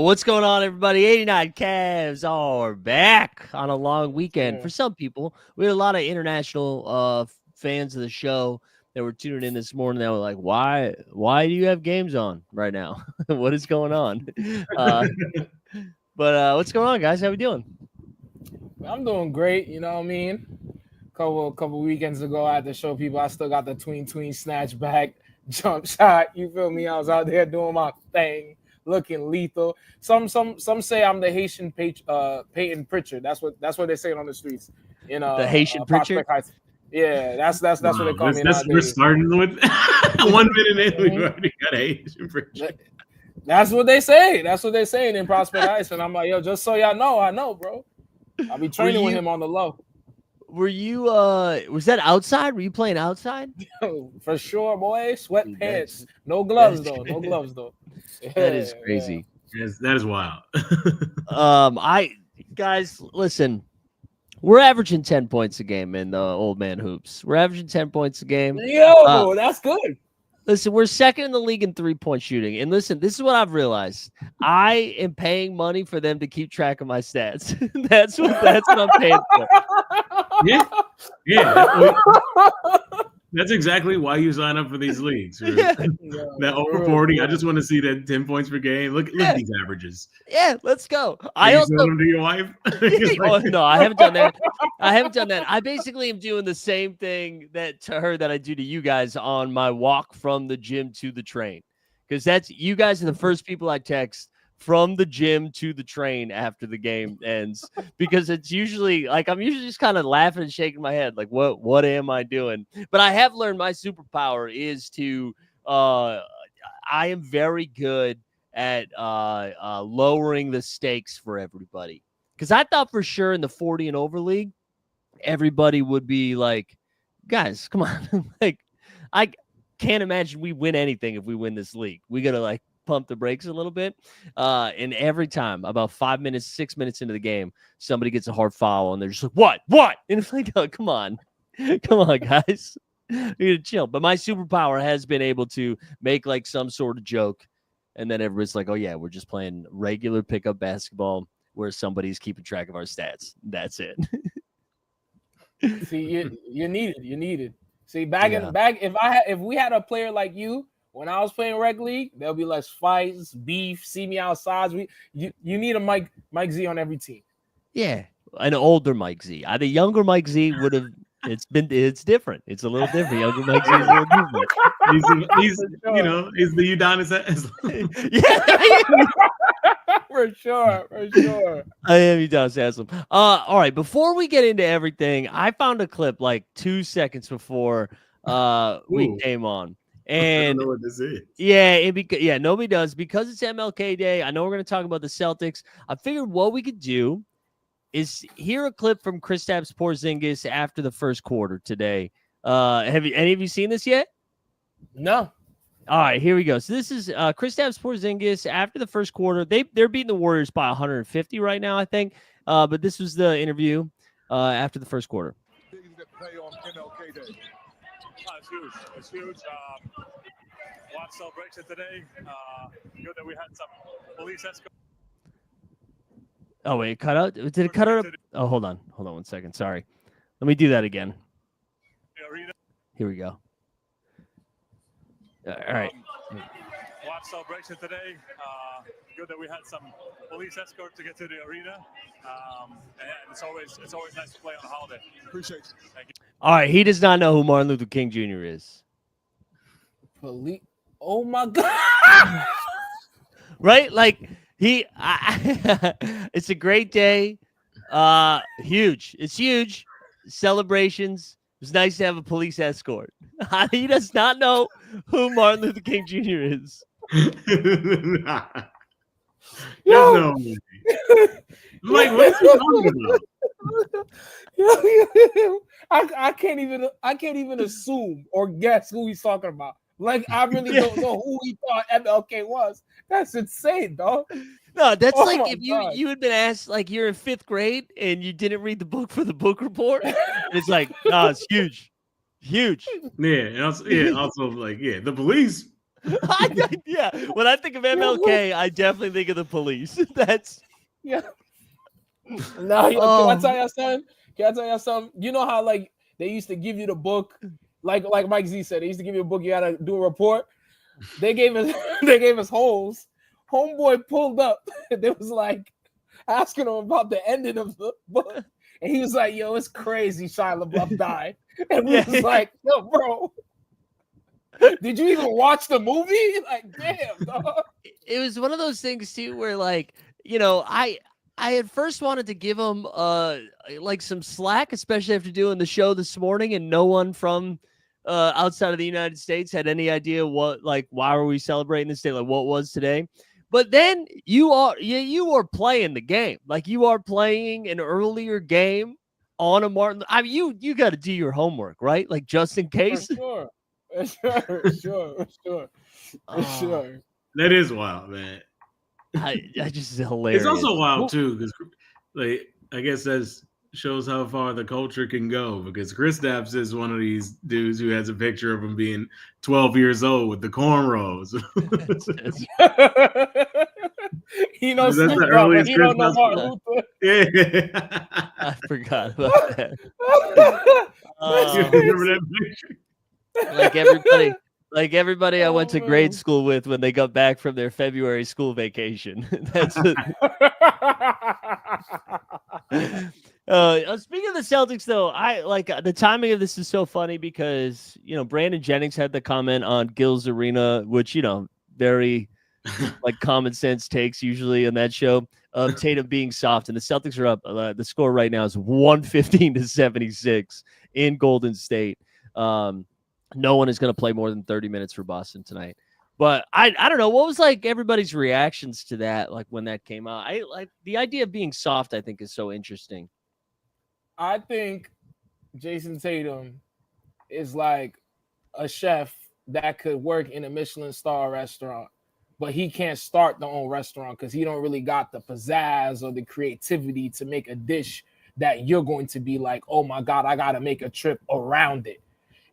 What's going on, everybody? 89 Cavs are back on a long weekend. For some people, we had a lot of international fans of the show that were tuning in this morning that were like, why do you have games on right now? What is going on? But what's going on, guys? How we doing? I'm doing great. You know what I mean? Couple weekends ago, I had to show people I still got the tween snatch back jump shot. You feel me? I was out there doing my thing, looking lethal. Some say I'm the Haitian Peyton Pritchard. That's what they're saying on the streets. You know, the Haitian Pritchard. Yeah, that's what they call me nowadays. We're starting with 1 minute in. We've already got a Haitian Pritchard. That's what they say. That's what they're saying in Prospect Heights, and I'm like, yo, just so y'all know, I know, bro. I'll be training with him on the low. Were you was that outside? Were you playing outside? For sure, boy. Sweatpants. No gloves though. No gloves though. That is crazy. Yeah. Yes, that is wild. Guys, listen. We're averaging 10 points a game in the old man hoops. We're averaging 10 points a game. Yo, that's good. Listen, we're second in the league in 3-point shooting. And listen, this is what I've realized. I am paying money for them to keep track of my stats. That's what I'm paying for. Yeah. That's exactly why you sign up for these leagues. That over 40. I just want to see that 10 points per game. Look at these averages. Yeah, let's go. I also them to your wife. No, I haven't done that. I basically am doing the same thing to her that I do to you guys on my walk from the gym to the train. Because you guys are the first people I text from the gym to the train after the game ends, because it's usually like I'm usually just kind of laughing and shaking my head like, what am I doing? But I have learned my superpower is to I am very good at lowering the stakes for everybody, because I thought for sure in the 40 and over league everybody would be like, guys, come on. Like, I can't imagine we win anything if we win this league. We gotta like pump the brakes a little bit. And every time, about 6 minutes into the game, somebody gets a hard foul and they're just like, what? And it's like, oh, come on, guys, you need to chill. But my superpower has been able to make like some sort of joke, and then everybody's like, oh yeah, we're just playing regular pickup basketball where somebody's keeping track of our stats. That's it. See, you needed. See, back if we had a player like you when I was playing rec league, there'll be less fights, beef. See me outside. You need a Mike Z on every team. Yeah, an older Mike Z. The younger Mike Z would have. It's different. It's a little different. Younger Mike Z is a little different. He's he's the Udonis. Yeah, for sure. I am Udonis Haslam. All right. Before we get into everything, I found a clip like 2 seconds before we came on. And I don't know what this is. Yeah, nobody does, because it's MLK Day. I know we're going to talk about the Celtics. I figured what we could do is hear a clip from Kristaps Porzingis after the first quarter today. Have any of you seen this yet? No. All right, here we go. So this is Kristaps Porzingis after the first quarter. They're beating the Warriors by 150 right now, I think. But this was the interview after the first quarter. It's huge. Lot of celebration today. Good that we had some police escort. Oh, wait, it cut out? Did it cut out? Oh, hold on 1 second. Sorry. Let me do that again. Here we go. All right. Lot of celebration today. Good that we had some police escort to get to the arena. And it's always nice to play on a holiday. Appreciate it. Thank you. All right, he does not know who Martin Luther King Jr. is. Police. Oh my God. Right? Like it's a great day. Huge. It's huge. Celebrations. It's nice to have a police escort. He does not know who Martin Luther King Jr. is. No. Like, what's he talking about? I can't even assume or guess who he's talking about. Like, I really don't know who he thought MLK was. That's insane, dog. No, that's like if you had been asked, like, you're in 5th grade and you didn't read the book for the book report. It's like, no, it's huge. Yeah, and also like, the police Yeah, when I think of MLK, I definitely think of the police. That's yeah. Now, can I tell you something? Can I tell you something? You know how like they used to give you the book, like Mike Z said, they used to give you a book. You gotta do a report. They gave us holes. Homeboy pulled up. They was like asking him about the ending of the book, and he was like, "Yo, it's crazy. Shia LaBeouf died," and we was like, "Yo, bro." Did you even watch the movie? Like, damn, dog. It was one of those things too, where like, I at first wanted to give him like some slack, especially after doing the show this morning, and no one from outside of the United States had any idea why were we celebrating this day, like what was today. But then you are playing the game, like you are playing an earlier game on a Martin. I mean, you got to do your homework, right? Like just in case. For sure. Sure. That is wild, man. I just hilarious. It's also wild too, because like I guess that shows how far the culture can go. Because Chris Stapps is one of these dudes who has a picture of him being 12 years old with the cornrows. He knows that's the earliest he don't know Martin Luther. Yeah, I forgot about that. Remember that picture? Like everybody I went to grade school with when they got back from their February school vacation. That's it. Speaking of the Celtics, though, I like the timing of this is so funny because Brandon Jennings had the comment on Gil's Arena, which very like common sense takes usually in that show of Tatum being soft, and the Celtics are up. The score right now is 115-76 in Golden State. No one is going to play more than 30 minutes for Boston tonight. But I don't know. What was like everybody's reactions to that, like when that came out? I like the idea of being soft, I think, is so interesting. I think Jayson Tatum is like a chef that could work in a Michelin star restaurant, but he can't start the own restaurant because he don't really got the pizzazz or the creativity to make a dish that you're going to be like, oh my God, I got to make a trip around it.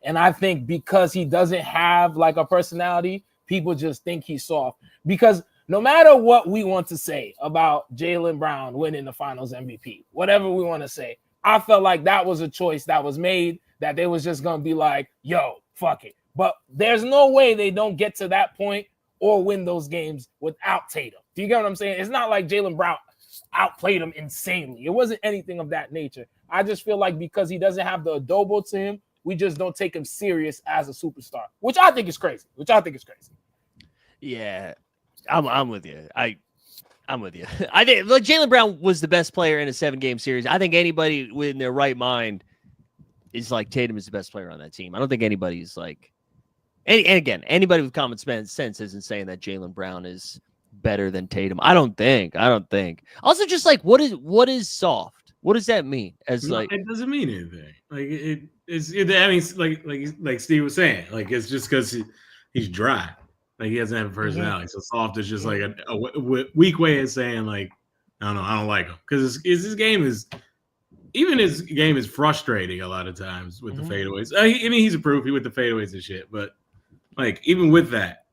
And I think because he doesn't have like a personality, people just think he's soft. Because no matter what we want to say about Jaylen Brown winning the Finals MVP, whatever we want to say, I felt like that was a choice that was made, that they was just going to be like, yo, fuck it. But there's no way they don't get to that point or win those games without Tatum. Do you get what I'm saying? It's not like Jaylen Brown outplayed him insanely. It wasn't anything of that nature. I just feel like because he doesn't have the adobo to him, we just don't take him serious as a superstar, which I think is crazy. Yeah, I'm with you. I'm with you. I think like Jaylen Brown was the best player in a 7-game series. I think anybody in their right mind is like Tatum is the best player on that team. I don't think anybody's like, and again, anybody with common sense isn't saying that Jaylen Brown is better than Tatum. I don't think. Also, just like what is soft? What does that mean? It doesn't mean anything. Like I mean, like Steve was saying, like it's just because he's dry. Like he doesn't have a personality. So soft is just like a weak way of saying like, I don't know, I don't like him because his game is frustrating a lot of times with the fadeaways. I mean, he's a proof with the fadeaways and shit, but like even with that,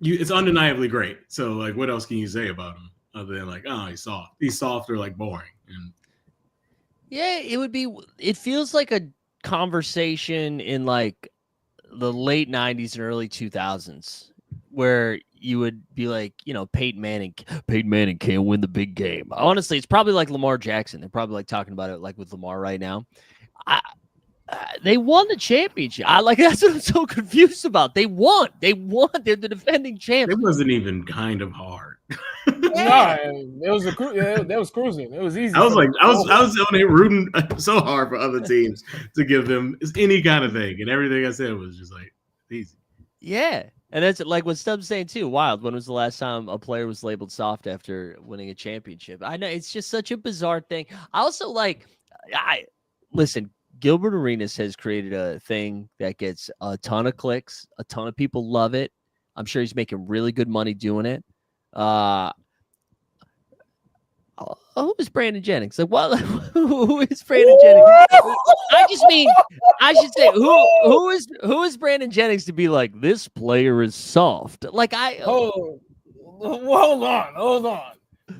it's undeniably great. So like, what else can you say about him other than like, oh, he's soft? He's soft or like boring. And yeah, it feels like a conversation in like the late 90s and early 2000s where you would be like, Peyton Manning can't win the big game. Honestly, it's probably like Lamar Jackson. They're probably like talking about it like with Lamar right now. They won the championship. That's what I'm so confused about. They won. They're the defending champs. It wasn't even kind of hard. No, it was cruising. It was easy. I was on there rooting so hard for other teams to give them any kind of thing, and everything I said was just like easy. Yeah, and that's like what Stubbs saying too. Wild. When was the last time a player was labeled soft after winning a championship? I know it's just such a bizarre thing. I also listen. Gilbert Arenas has created a thing that gets a ton of clicks. A ton of people love it. I'm sure he's making really good money doing it. who is Brandon Jennings? Like, what? Who is Brandon Jennings? I just mean, I should say, who is Brandon Jennings to be like, this player is soft? Like, hold on.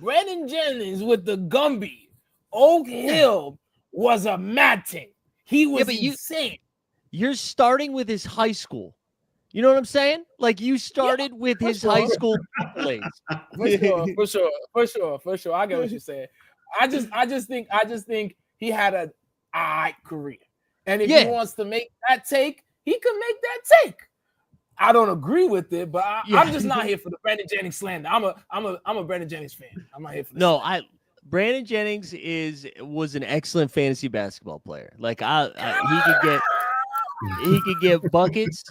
Brandon Jennings with the Gumby. Oak Hill was a mad thing. He was insane. You're starting with his high school. You know what I'm saying? Like, you started with his high school plays. For sure. I get what you're saying. I just think he had an odd career. And if he wants to make that take, he can make that take. I don't agree with it, but I'm just not here for the Brandon Jennings slander. I'm a Brandon Jennings fan. I'm not here for that. Brandon Jennings was an excellent fantasy basketball player. Like he could get buckets.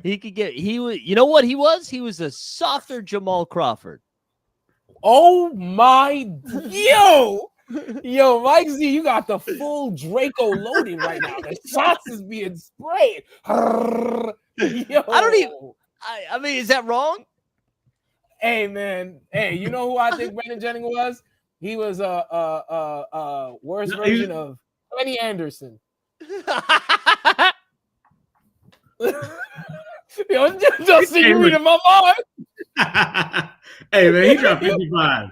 You know what he was? He was a softer Jamal Crawford. Oh my, yo, Mike Z, you got the full Draco loading right now. The shots is being sprayed. Yo. I mean, is that wrong? Hey, man. Hey, you know who I think Brandon Jennings was? He was a worse version of Kenny Anderson. Yo, just see you reading my mind. Hey, man, he dropped 55.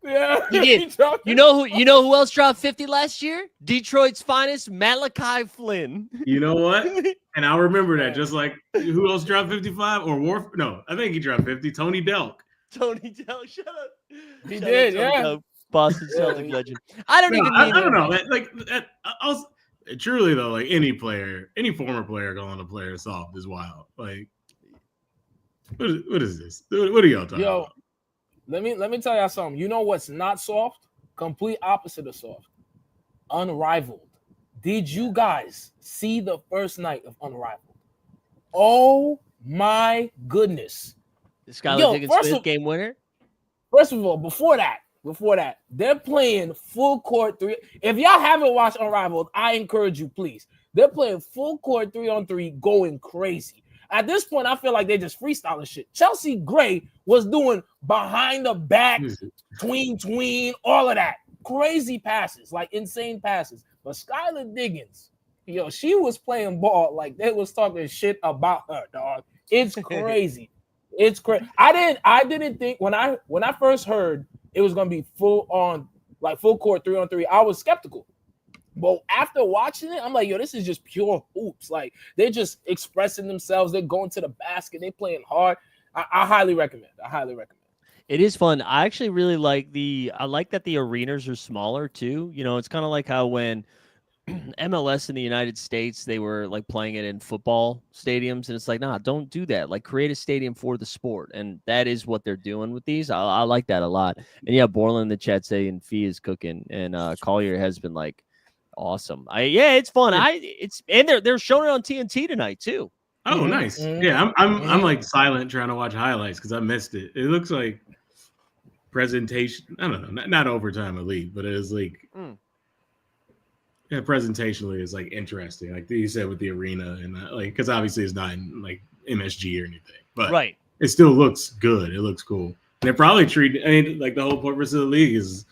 Yeah, he did. You know who else dropped 50 last year? Detroit's finest, Malachi Flynn. You know what? And I'll remember that. Just like who else dropped 55? Or Warf? No, I think he dropped 50. Tony Delk. Tony Delk, shut up. He did, Delk, Boston Celtic legend. I don't know. Truly though, like any former player calling a player soft is wild. Like, what is this? What are y'all talking about? Let me tell y'all something. You know what's not soft? Complete opposite of soft. Unrivaled. Did you guys see the first night of Unrivaled? Oh my goodness. The Skylar Diggins-Smith game winner? First of all, before that, they're playing full court 3. If y'all haven't watched Unrivaled, I encourage you, please. They're playing full court 3-on-3, going crazy. At this point, I feel like they're just freestyling shit. Chelsea Gray was doing behind the back, tween, all of that. Crazy passes, like insane passes. But Skylar Diggins, yo, she was playing ball like they was talking shit about her, dog. It's crazy. It's crazy. I didn't think when I first heard it was gonna be full court 3-on-3, I was skeptical. But after watching it, I'm like, yo, this is just pure hoops. Like, they're just expressing themselves. They're going to the basket. They're playing hard. I highly recommend. It is fun. I actually really like that the arenas are smaller too. You know, it's kind of like how when MLS in the United States, they were like playing it in football stadiums, and it's like, nah, don't do that. Like, create a stadium for the sport, and that is what they're doing with these. I like that a lot. And yeah, Borland in the chat saying Fee is cooking, and Collier has been like awesome. It's fun. And they're showing it on TNT tonight too. Oh, nice. Yeah, I'm like silent trying to watch highlights because I missed it. It looks like presentation. I don't know, not overtime elite, but it is like. Yeah, presentationally is like interesting, like you said with the arena and like because obviously it's not in like MSG or anything, but it still looks good. It looks cool. And they're probably like the whole purpose of the league is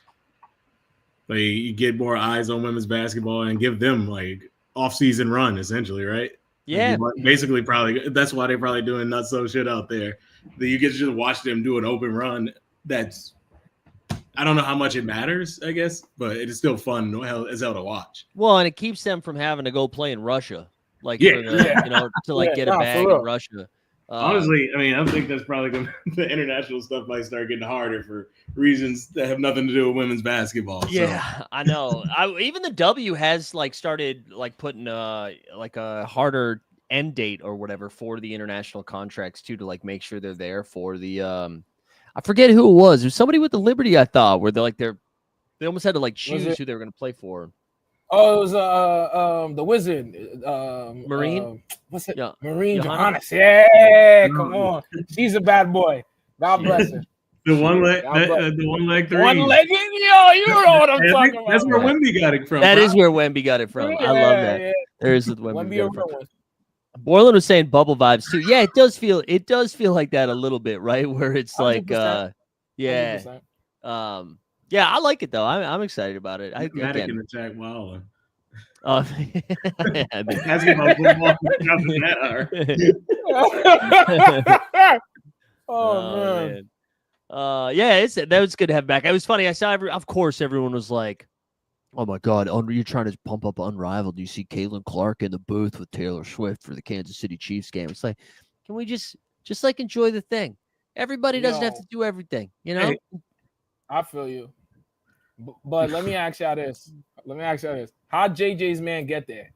like you get more eyes on women's basketball and give them like off-season run essentially, right? Yeah, like basically probably that's why they're probably doing not so shit out there. That you get to just watch them do an open run. That's I don't know how much it matters, I guess, but it is still fun as hell to watch. Well, and it keeps them from having to go play in Russia, like get a bag in Russia. Honestly, I mean, I think that's probably the international stuff might start getting harder for reasons that have nothing to do with women's basketball. Yeah, I know. Even the W has like started like putting like a harder end date or whatever for the international contracts too, to like make sure they're there for the I forget who it was. It was somebody with the Liberty, I thought, where they almost had to like choose who they were going to play for. Oh, it was the Wizard, Marine. What's it? Yeah. Marine Johannes. Yeah, come on. She's a bad boy. God bless her. The one leg three. One legged, yo, you know what I'm talking about. That's where Wemby got it from. That is where Wemby got it from. I love that. Yeah. There is the Wemby. Borland was saying bubble vibes too. Yeah, it does feel like that a little bit, right? Where it's like 100%. Yeah, I like it though. I'm excited about it. Matic and attack Waller. Oh, Basketball, football, nothing matter. Man. Yeah, that was good to have back. It was funny. I saw of course everyone was like, "Oh my God, you're trying to pump up Unrivaled." You see Caitlin Clark in the booth with Taylor Swift for the Kansas City Chiefs game. It's like, can we just like enjoy the thing? Everybody doesn't have to do everything, you know. Hey, I feel you, but let me ask y'all this. How'd JJ's man get there?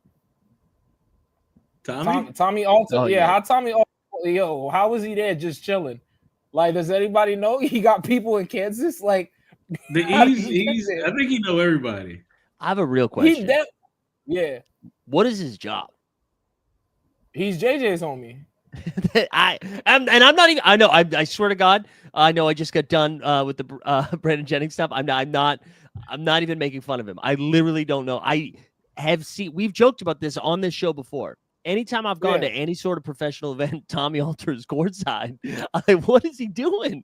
Tommy Alter. Oh, yeah, how Tommy Alter? Yo, how was he there just chilling? Like, does anybody know he got people in Kansas? Like, I think he know everybody. I have a real question. Yeah. What is his job? He's JJ's homie. I'm not even. I know. I swear to God. I know. I just got done with the Brandon Jennings stuff. I'm not even making fun of him. I literally don't know. I have seen. We've joked about this on this show before. Anytime I've gone to any sort of professional event, Tommy Alter's courtside. What is he doing?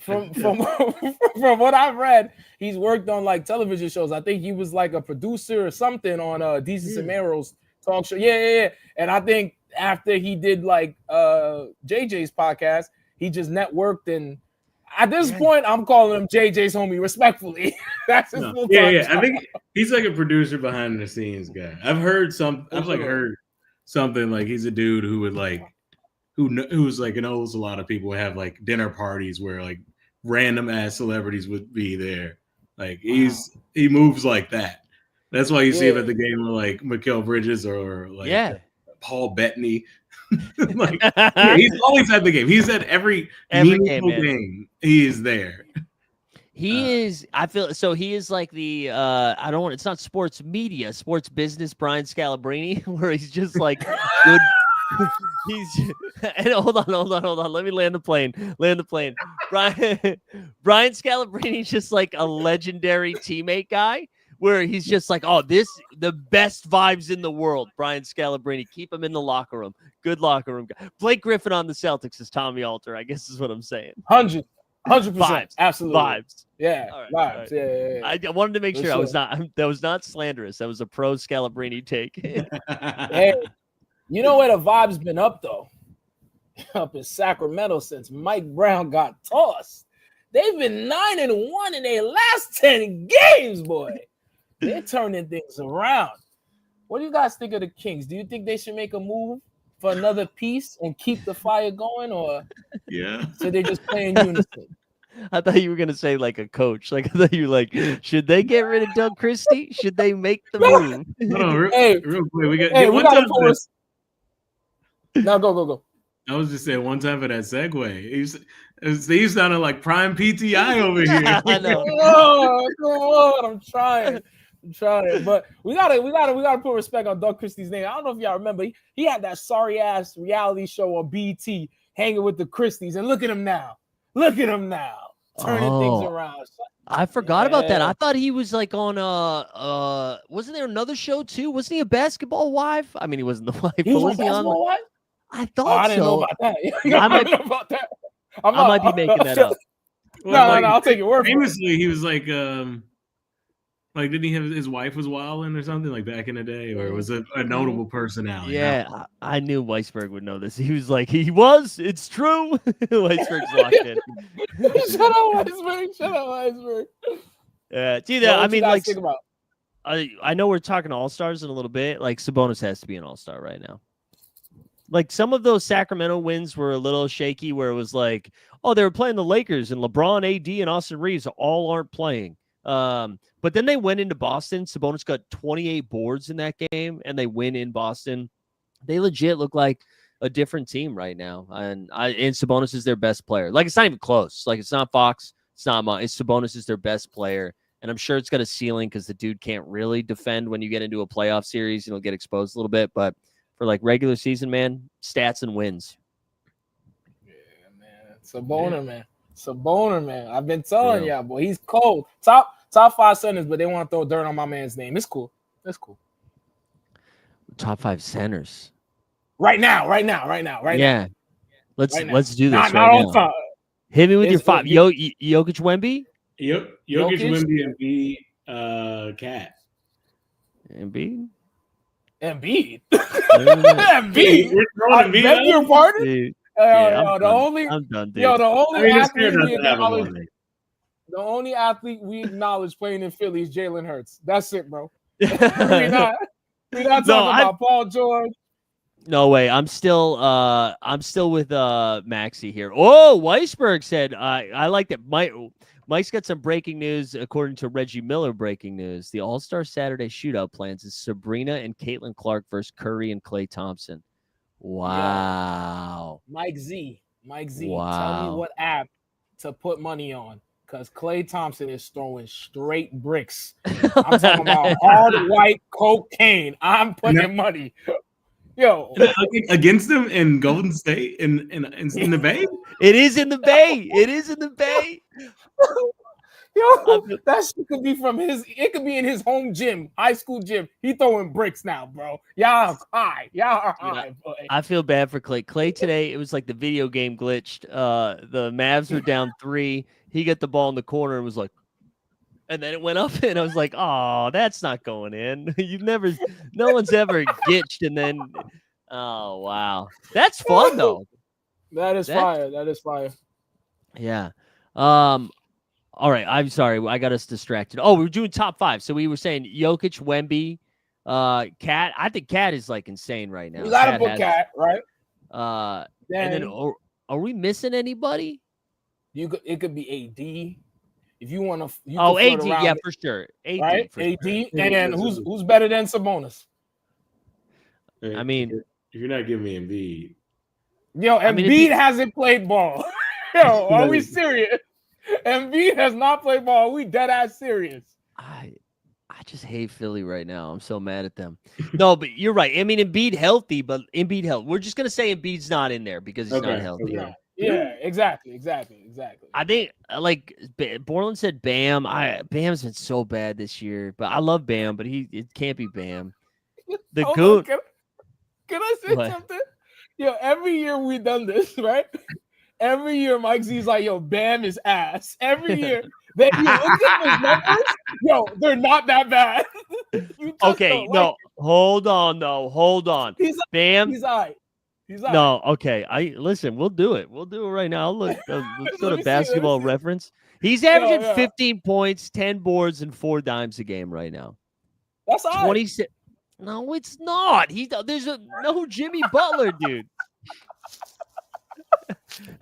From what I've read, he's worked on like television shows. I think he was like a producer or something on DC Samaro's talk show. Yeah. And I think after he did like JJ's podcast, he just networked, and at this point, I'm calling him JJ's homie respectfully. That's his full time job. I think he's like a producer behind the scenes guy. I've heard something like he's a dude who would like who's like knows a lot of people, have like dinner parties where like random ass celebrities would be there. Like he moves like that. That's why you see him at the game with like Mikal Bridges or like Paul Bettany. He's always at the game. He's at every game. He is there. He is. I feel so. He is like the. It's not sports media, sports business. Brian Scalabrine, where he's just like good. And hold on. Let me land the plane. Brian Scalabrine is just like a legendary teammate guy, where he's just like, the best vibes in the world. Brian Scalabrine, keep him in the locker room. Good locker room guy. Blake Griffin on the Celtics is Tommy Alter, I guess is what I'm saying. 100%. Absolutely. Vibes. Yeah. Vibes. Right. Yeah. I wanted to make sure that was not slanderous. That was a pro Scalabrine take. Hey, you know where the vibe's been up though? Up in Sacramento since Mike Brown got tossed. They've been 9-1 in their last 10 games, boy. They're turning things around. What do you guys think of the Kings? Do you think they should make a move for another piece and keep the fire going, or so they just play in unison? I thought you were gonna say like a coach. Like I thought you were like, should they get rid of Doug Christie? Should they make the move? No, real quick. We got No, go. I was just saying one time for that segue. He sounded like prime PTI over here. I know. Come on, I'm trying, but we gotta put respect on Doug Christie's name. I don't know if y'all remember, he had that sorry ass reality show on BT, hanging with the Christies, and look at him now, turning things around. I forgot about that. I thought he was like on wasn't there another show too? Wasn't he a basketball wife? I mean, he wasn't the wife. He was a basketball wife? I thought so. I didn't know about that. I might know about that. I might be making that up. No, I'll take your word. Famously, he was like didn't he have his wife was wilding or something like back in the day, or was it a notable personality? Yeah, I knew Weisberg would know this. He was like, it's true. Weisberg's locked in. Shut up, Weisberg. Yeah, it's either. I mean, like, I know we're talking All-Stars in a little bit. Like Sabonis has to be an All-Star right now. Like some of those Sacramento wins were a little shaky, where it was like, they were playing the Lakers and LeBron, AD, and Austin Reeves all aren't playing. But then they went into Boston. Sabonis got 28 boards in that game, and they win in Boston. They legit look like a different team right now, and Sabonis is their best player. Like it's not even close. Like it's not Fox, it's not it's Sabonis is their best player, and I'm sure it's got a ceiling because the dude can't really defend when you get into a playoff series. He'll get exposed a little bit, but for like regular season, man, stats and wins. Yeah, man. Sabonis, man. I've been telling y'all, boy, he's cold. Top 5 centers, but they want to throw dirt on my man's name. It's cool. Top 5 centers. Right now. Yeah. Let's do this not right now. Hit me with your 5. Jokic, Wemby? Jokic, Wemby, Embiid, Cat. Embiid? Embiid. Embiid. I beg your pardon? Dude. I'm I'm done, dude. the only athlete we doesn't have a acknowledge. one. The only athlete we acknowledge playing in Philly is Jalen Hurts. That's it, bro. We're not talking about Paul George. No way. I'm still with Maxie here. Oh, Weisberg said I like that. Mike's got some breaking news according to Reggie Miller. Breaking news: the All-Star Saturday shootout plans is Sabrina and Caitlin Clark versus Curry and Klay Thompson. Wow. Yeah. Mike Z. Wow. Tell me what app to put money on, because Klay Thompson is throwing straight bricks. I'm talking about hard white cocaine. I'm putting money. Yo, against them in Golden State in the Bay. It is in the Bay. It is in the Bay. Yo, that shit could be from his. It could be in his home gym, high school gym. He throwing bricks now, bro. Y'all are high, boy. I feel bad for Klay. Klay today, it was like the video game glitched. The Mavs were down 3. He got the ball in the corner and was like, and then it went up, and I was like, oh, that's not going in. No one's ever gitched, and then, oh, wow. That's fun, though. That is fire. That is fire. Yeah. All right. I'm sorry. I got us distracted. Oh, we were doing top 5. So we were saying Jokic, Wemby, Cat. I think Cat is like insane right now. We got to put Cat, right? And then are we missing anybody? It could be AD. If you want to, AD, yeah, for sure. AD, right? AD, sure. And then who's better than Sabonis? I mean, if you're not giving me Embiid, Embiid hasn't played ball. Yo, are we serious? Embiid has not played ball. Are we dead ass serious? I just hate Philly right now. I'm so mad at them. No, but you're right. I mean, Embiid healthy, but Embiid healthy. We're just gonna say Embiid's not in there because he's not healthy. Okay. Yeah, exactly. I think, like Borland said, Bam's been so bad this year, but I love Bam, but it can't be Bam. The goat. Can I say something? Yo, every year we've done this, right? Every year Mike Z's like, yo, Bam is ass. Every year. Then you look at his numbers, yo, they're not that bad. Okay, no, hold on. Bam. He's all right. No, okay. Listen. We'll do it. We'll do it right now. Let's go to Basketball Reference. He's averaging 15 points, 10 boards, and 4 dimes a game right now. That's all 26. No, it's not. There's no Jimmy Butler, dude.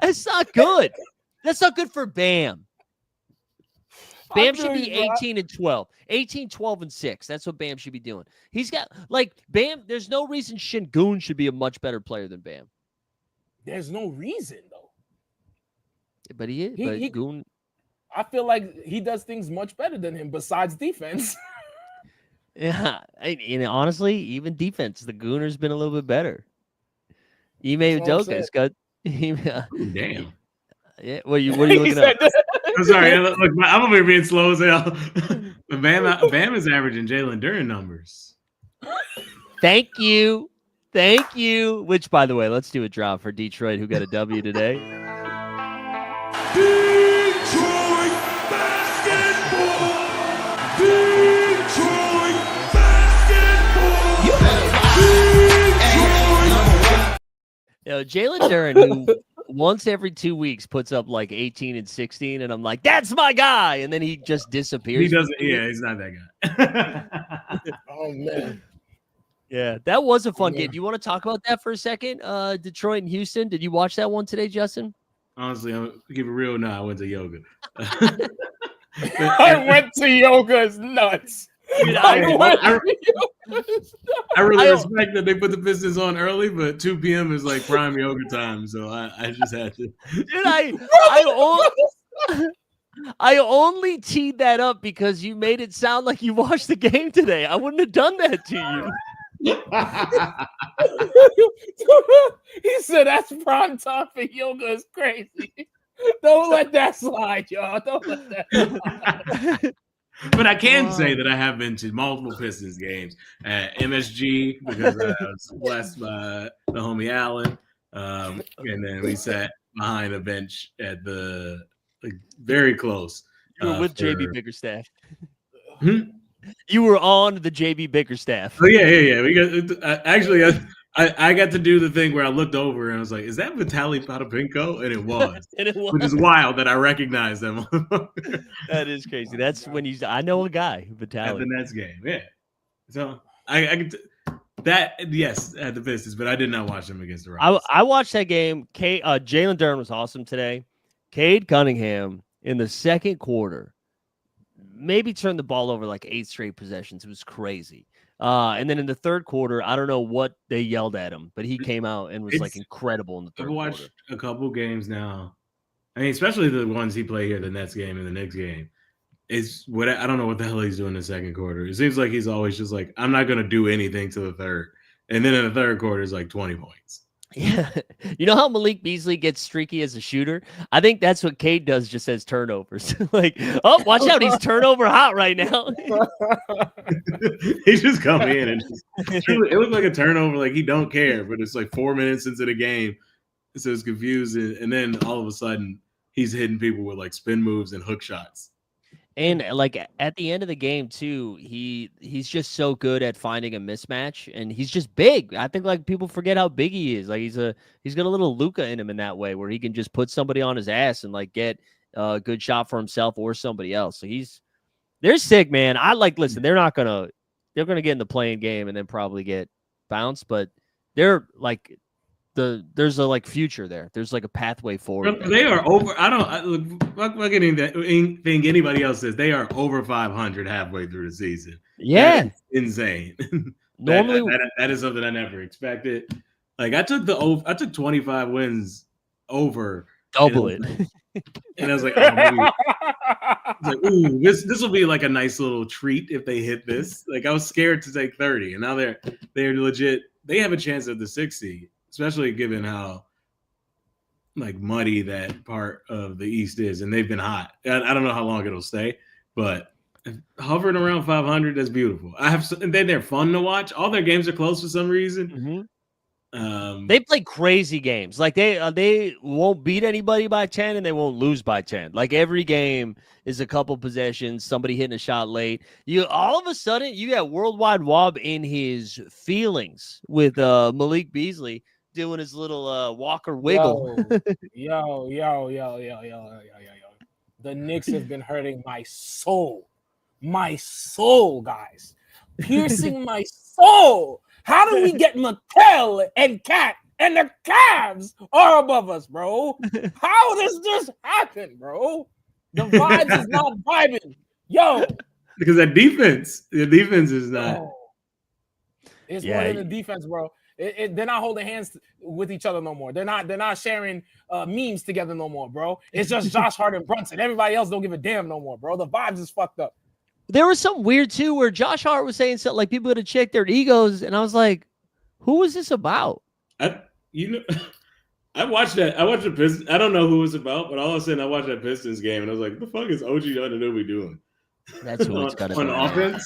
That's not good. That's not good for Bam. Bam should be 18 and 12. 18, 12, and 6. That's what Bam should be doing. He's got, like, Bam, there's no reason Şengün should be a much better player than Bam. There's no reason, though. But he is. Goon. I feel like he does things much better than him besides defense. Yeah. And honestly, even defense, the Gooner's been a little bit better. Ime Udoka's got. Damn. Yeah. What are you looking at? I'm sorry. Look, I'm over here being slow as hell. Bam is averaging Jalen Duren numbers. Thank you. Which, by the way, let's do a drop for Detroit, who got a W today. Detroit basketball. Jalen Duren, who once every 2 weeks puts up like 18 and 16, and I'm like, that's my guy, and then he just disappears. He doesn't. Yeah, he's not that guy. Oh man. Yeah, that was a fun game. Do you want to talk about that for a second? Detroit and Houston. Did you watch that one today, Justin? Honestly, I'm keep it real now. I went to yoga. I went to yoga. It's nuts. Dude, I really respect that they put the Pistons on early, but 2 p.m. is like prime yoga time, so I just had to. Dude, I only teed that up because you made it sound like you watched the game today. I wouldn't have done that to you. He said that's prime time for yoga is crazy. Don't let that slide, y'all. Don't let that slide. But I can say that I have been to multiple Pistons games at MSG because I was blessed by the homie Allen. And then we sat behind a bench at the very close. You were with JB Bickerstaff. Hmm? You were on the JB Bickerstaff. Oh yeah. We got actually. I got to do the thing where I looked over and I was like, "Is that Vitaly Potapenko?" And it was, which is wild that I recognized them. That is crazy. That's when he's. I know a guy, Vitaly, at the Nets game. Yeah, so I could that yes at the Pistons, but I did not watch them against the Rockets. I watched that game. Jalen Duren was awesome today. Cade Cunningham in the second quarter maybe turned the ball over like 8 straight possessions. It was crazy. And then in the third quarter, I don't know what they yelled at him, but he came out and was like incredible in the third quarter. I've watched a couple games now. I mean, especially the ones he played here, the Nets game and the Knicks game. It's what I don't know what the hell he's doing in the second quarter. It seems like he's always just like, I'm not going to do anything to the third. And then in the third quarter, it's like 20 points. Yeah. You know how Malik Beasley gets streaky as a shooter? I think that's what Cade does just as turnovers. Like, oh, watch out. He's turnover hot right now. He just come in and it was like a turnover. Like he don't care, but it's like 4 minutes into the game. So it's confusing. And then all of a sudden he's hitting people with like spin moves and hook shots. And like at the end of the game too, he's just so good at finding a mismatch, and he's just big. I think like people forget how big he is. Like he's got a little Luka in him in that way, where he can just put somebody on his ass and like get a good shot for himself or somebody else. So they're sick, man. Listen, they're gonna get in the playing game and then probably get bounced, but they're like. There's a like future there. There's like a pathway forward. They are over. I don't look anything anybody else says. They are over 500 halfway through the season. Yeah, that is insane. Normally, that is something I never expected. Like I took 25 wins over double it, and I was like, oh, maybe. I was like, ooh, this will be like a nice little treat if they hit this. Like I was scared to take 30, and now they're legit. They have a chance at the 60. Especially given how like muddy that part of the East is, and they've been hot. I don't know how long it'll stay, but hovering around 500, that's beautiful. And then they're fun to watch. All their games are close for some reason. Mm-hmm. They play crazy games. Like they won't beat anybody by 10, and they won't lose by 10. Like every game is a couple possessions, somebody hitting a shot late. You all of a sudden you got Worldwide Wob in his feelings with Malik Beasley. Doing his little Walker wiggle. Yo. The Knicks have been hurting my soul. My soul, guys. Piercing my soul. How do we get Mattel and Cat and the Cavs are above us, bro? How does this happen, bro? The vibes is not vibing. Yo. Because the defense is not. Oh. It's more than the defense, bro. They're not holding hands with each other no more. They're not sharing memes together no more, bro. It's just Josh Hart and Brunson. Everybody else don't give a damn no more, bro. The vibes is fucked up. There was something weird too, where Josh Hart was saying something like people had to check their egos, and I was like, "Who was this about?" I watched that. I watched the Pistons. I don't know who it was about, but all of a sudden I watched that Pistons game, and I was like, "The fuck is OG Anunoby doing?" That's who it's got to be on offense.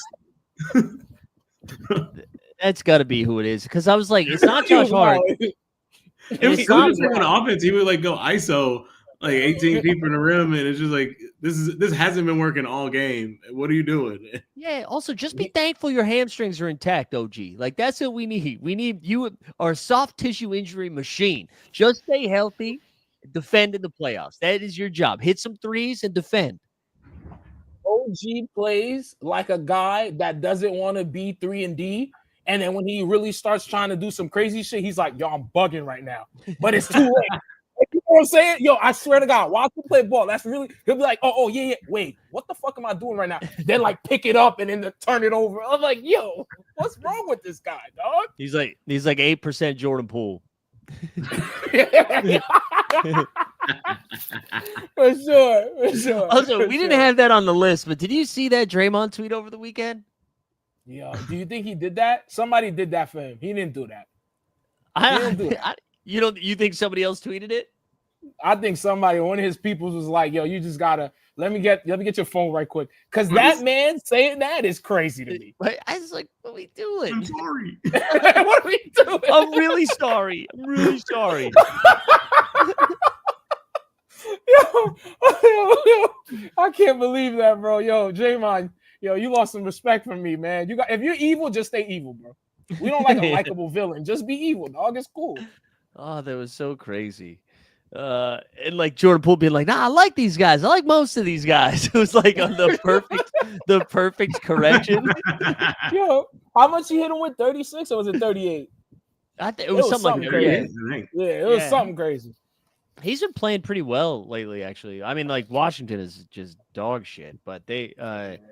That's got to be who it is, because I was like, it's not Josh Hart. It was not on offense. He would like go ISO like 18 people in the rim, and it's just like this hasn't been working all game. What are you doing? Yeah. Also, just be thankful your hamstrings are intact, OG. Like that's what we need. We need you are a soft tissue injury machine. Just stay healthy, defend in the playoffs. That is your job. Hit some threes and defend. OG plays like a guy that doesn't want to be 3-and-D. And then when he really starts trying to do some crazy shit, he's like, yo, I'm bugging right now. But it's too late. You know what I'm saying? Yo, I swear to God, watch him play ball. That's really, he'll be like, oh, yeah. Wait, what the fuck am I doing right now? Then like pick it up and then turn it over. I'm like, yo, what's wrong with this guy, dog? He's like 8% Jordan Poole. For sure. Also, we didn't have that on the list, but did you see that Draymond tweet over the weekend? Yo, do you think he did that? Somebody did that for him. He didn't do that. You think somebody else tweeted it? I think one of his people was like, yo, you just gotta let me get your phone right quick. Cause that man saying that is crazy to me. I was like, what are we doing? I'm sorry. What are we doing? I'm really sorry. Yo, I can't believe that, bro. Yo, Draymond, you lost some respect from me, man. If you're evil, just stay evil, bro. We don't like a likable villain. Just be evil, dog. It's cool. Oh, that was so crazy. And like Jordan Poole being like, nah, I like these guys. I like most of these guys. It was like on the perfect correction. Yo, how much he hit him with? 36 or was it 38? It was something like crazy. that. Yeah, it was something crazy. He's been playing pretty well lately, actually. I mean, like Washington is just dog shit, but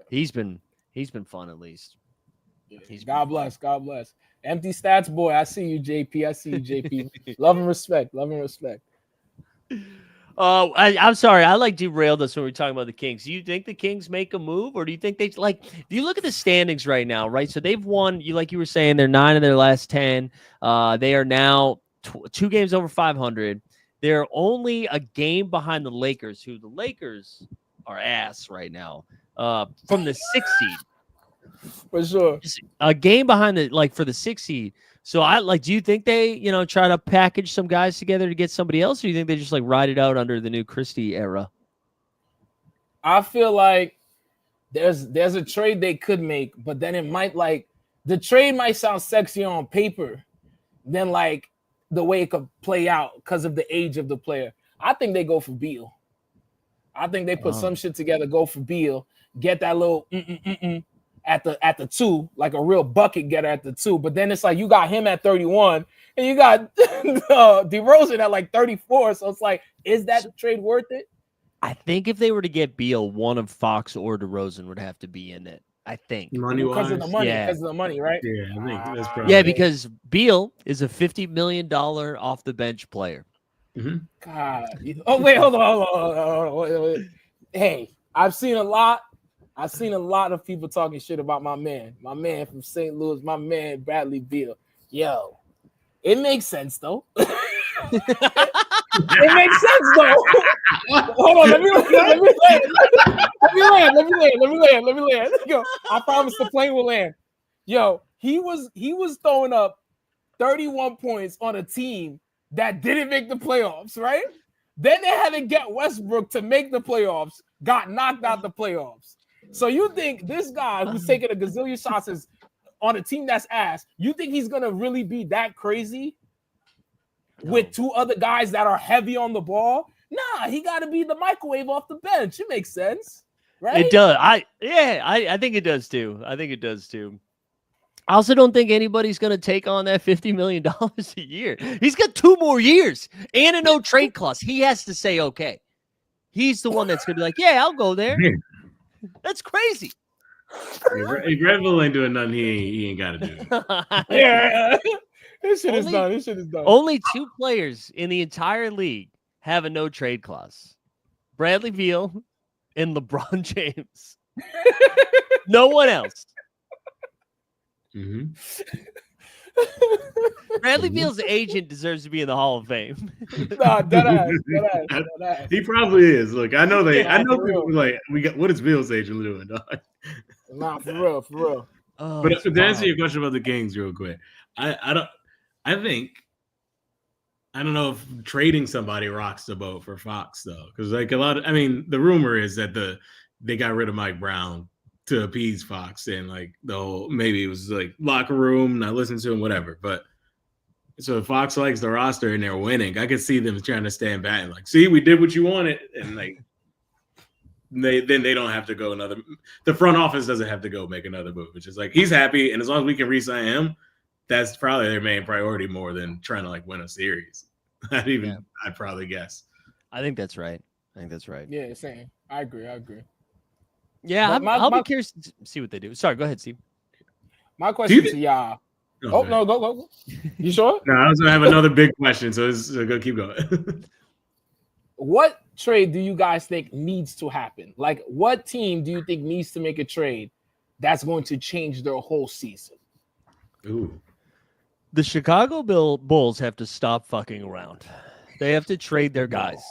he's been fun at least. God bless. Empty stats, boy. I see you, JP. I see you, JP. Love and respect. I'm sorry. I like derailed us when we were talking about the Kings. Do you think the Kings make a move, or do you think they do you look at the standings right now, right? So they've won, like you were saying, they're 9 of their last 10. They are now 2 games over 500. They're only a game behind the Lakers, who the Lakers are ass right now, from the 6th seed. For sure. A game behind for the 6th seed. So do you think they, try to package some guys together to get somebody else, or do you think they just ride it out under the new Christie era? I feel like there's a trade they could make, but then it might the trade might sound sexier on paper than the way it could play out because of the age of the player. I think they go for Beal. I think they put some shit together, go for Beal, get that little at the 2, like a real bucket getter at the 2. But then it's you got him at 31 and you got DeRozan at 34. So it's is that trade worth it? I think if they were to get Beal, one of Fox or DeRozan would have to be in it. I think because of the money, right? Yeah, I think that's probably because Beal is a $50 million off the bench player. Mm-hmm. God. Oh wait, hold on. Wait. Hey, I've seen a lot of people talking shit about my man from St. Louis, my man Bradley Beal. Yo, it makes sense though. It makes sense though. Hold on, let me land. Yo, I promise the plane will land. Yo, he was throwing up 31 points on a team that didn't make the playoffs, right? Then they had to get Westbrook to make the playoffs, got knocked out the playoffs. So you think this guy who's taking a gazillion shots is on a team that's ass, you think he's gonna really be that crazy with 2 other guys that are heavy on the ball? Nah, he got to be the microwave off the bench. It makes sense, right? It does. I think it does too. I also don't think anybody's going to take on that $50 million a year. He's got 2 more years and a no trade clause. He has to say, okay. He's the one that's going to be like, yeah, I'll go there. That's crazy. If Red Bull ain't doing nothing, he ain't got to do. Yeah. This shit is done. Only 2 players in the entire league have a no trade clause. Bradley Beal and LeBron James. No one else. Mm-hmm. Bradley Beal's agent deserves to be in the Hall of Fame. Nah, dead ass. He probably is. Look, I know people real. what is Beal's agent doing, dog? Nah, for real. But to answer your question about the Kings real quick, I don't know if trading somebody rocks the boat for Fox though, because the rumor is that they got rid of Mike Brown to appease Fox, and the whole maybe it was locker room, not listening to him, whatever. But so if Fox likes the roster and they're winning, I could see them trying to stand back and see, we did what you wanted, and they don't have to go another. The front office doesn't have to go make another move. It's just he's happy, and as long as we can re-sign him, that's probably their main priority more than trying to win a series. I'd probably guess. I think that's right. Yeah, same. I agree. Yeah, I'll be curious to see what they do. Sorry, go ahead, Steve. My question to y'all. Oh, no, go. You sure? No, I was going to have another big question, so go keep going. What trade do you guys think needs to happen? What team do you think needs to make a trade that's going to change their whole season? Ooh. The Chicago Bulls have to stop fucking around. They have to trade their guys.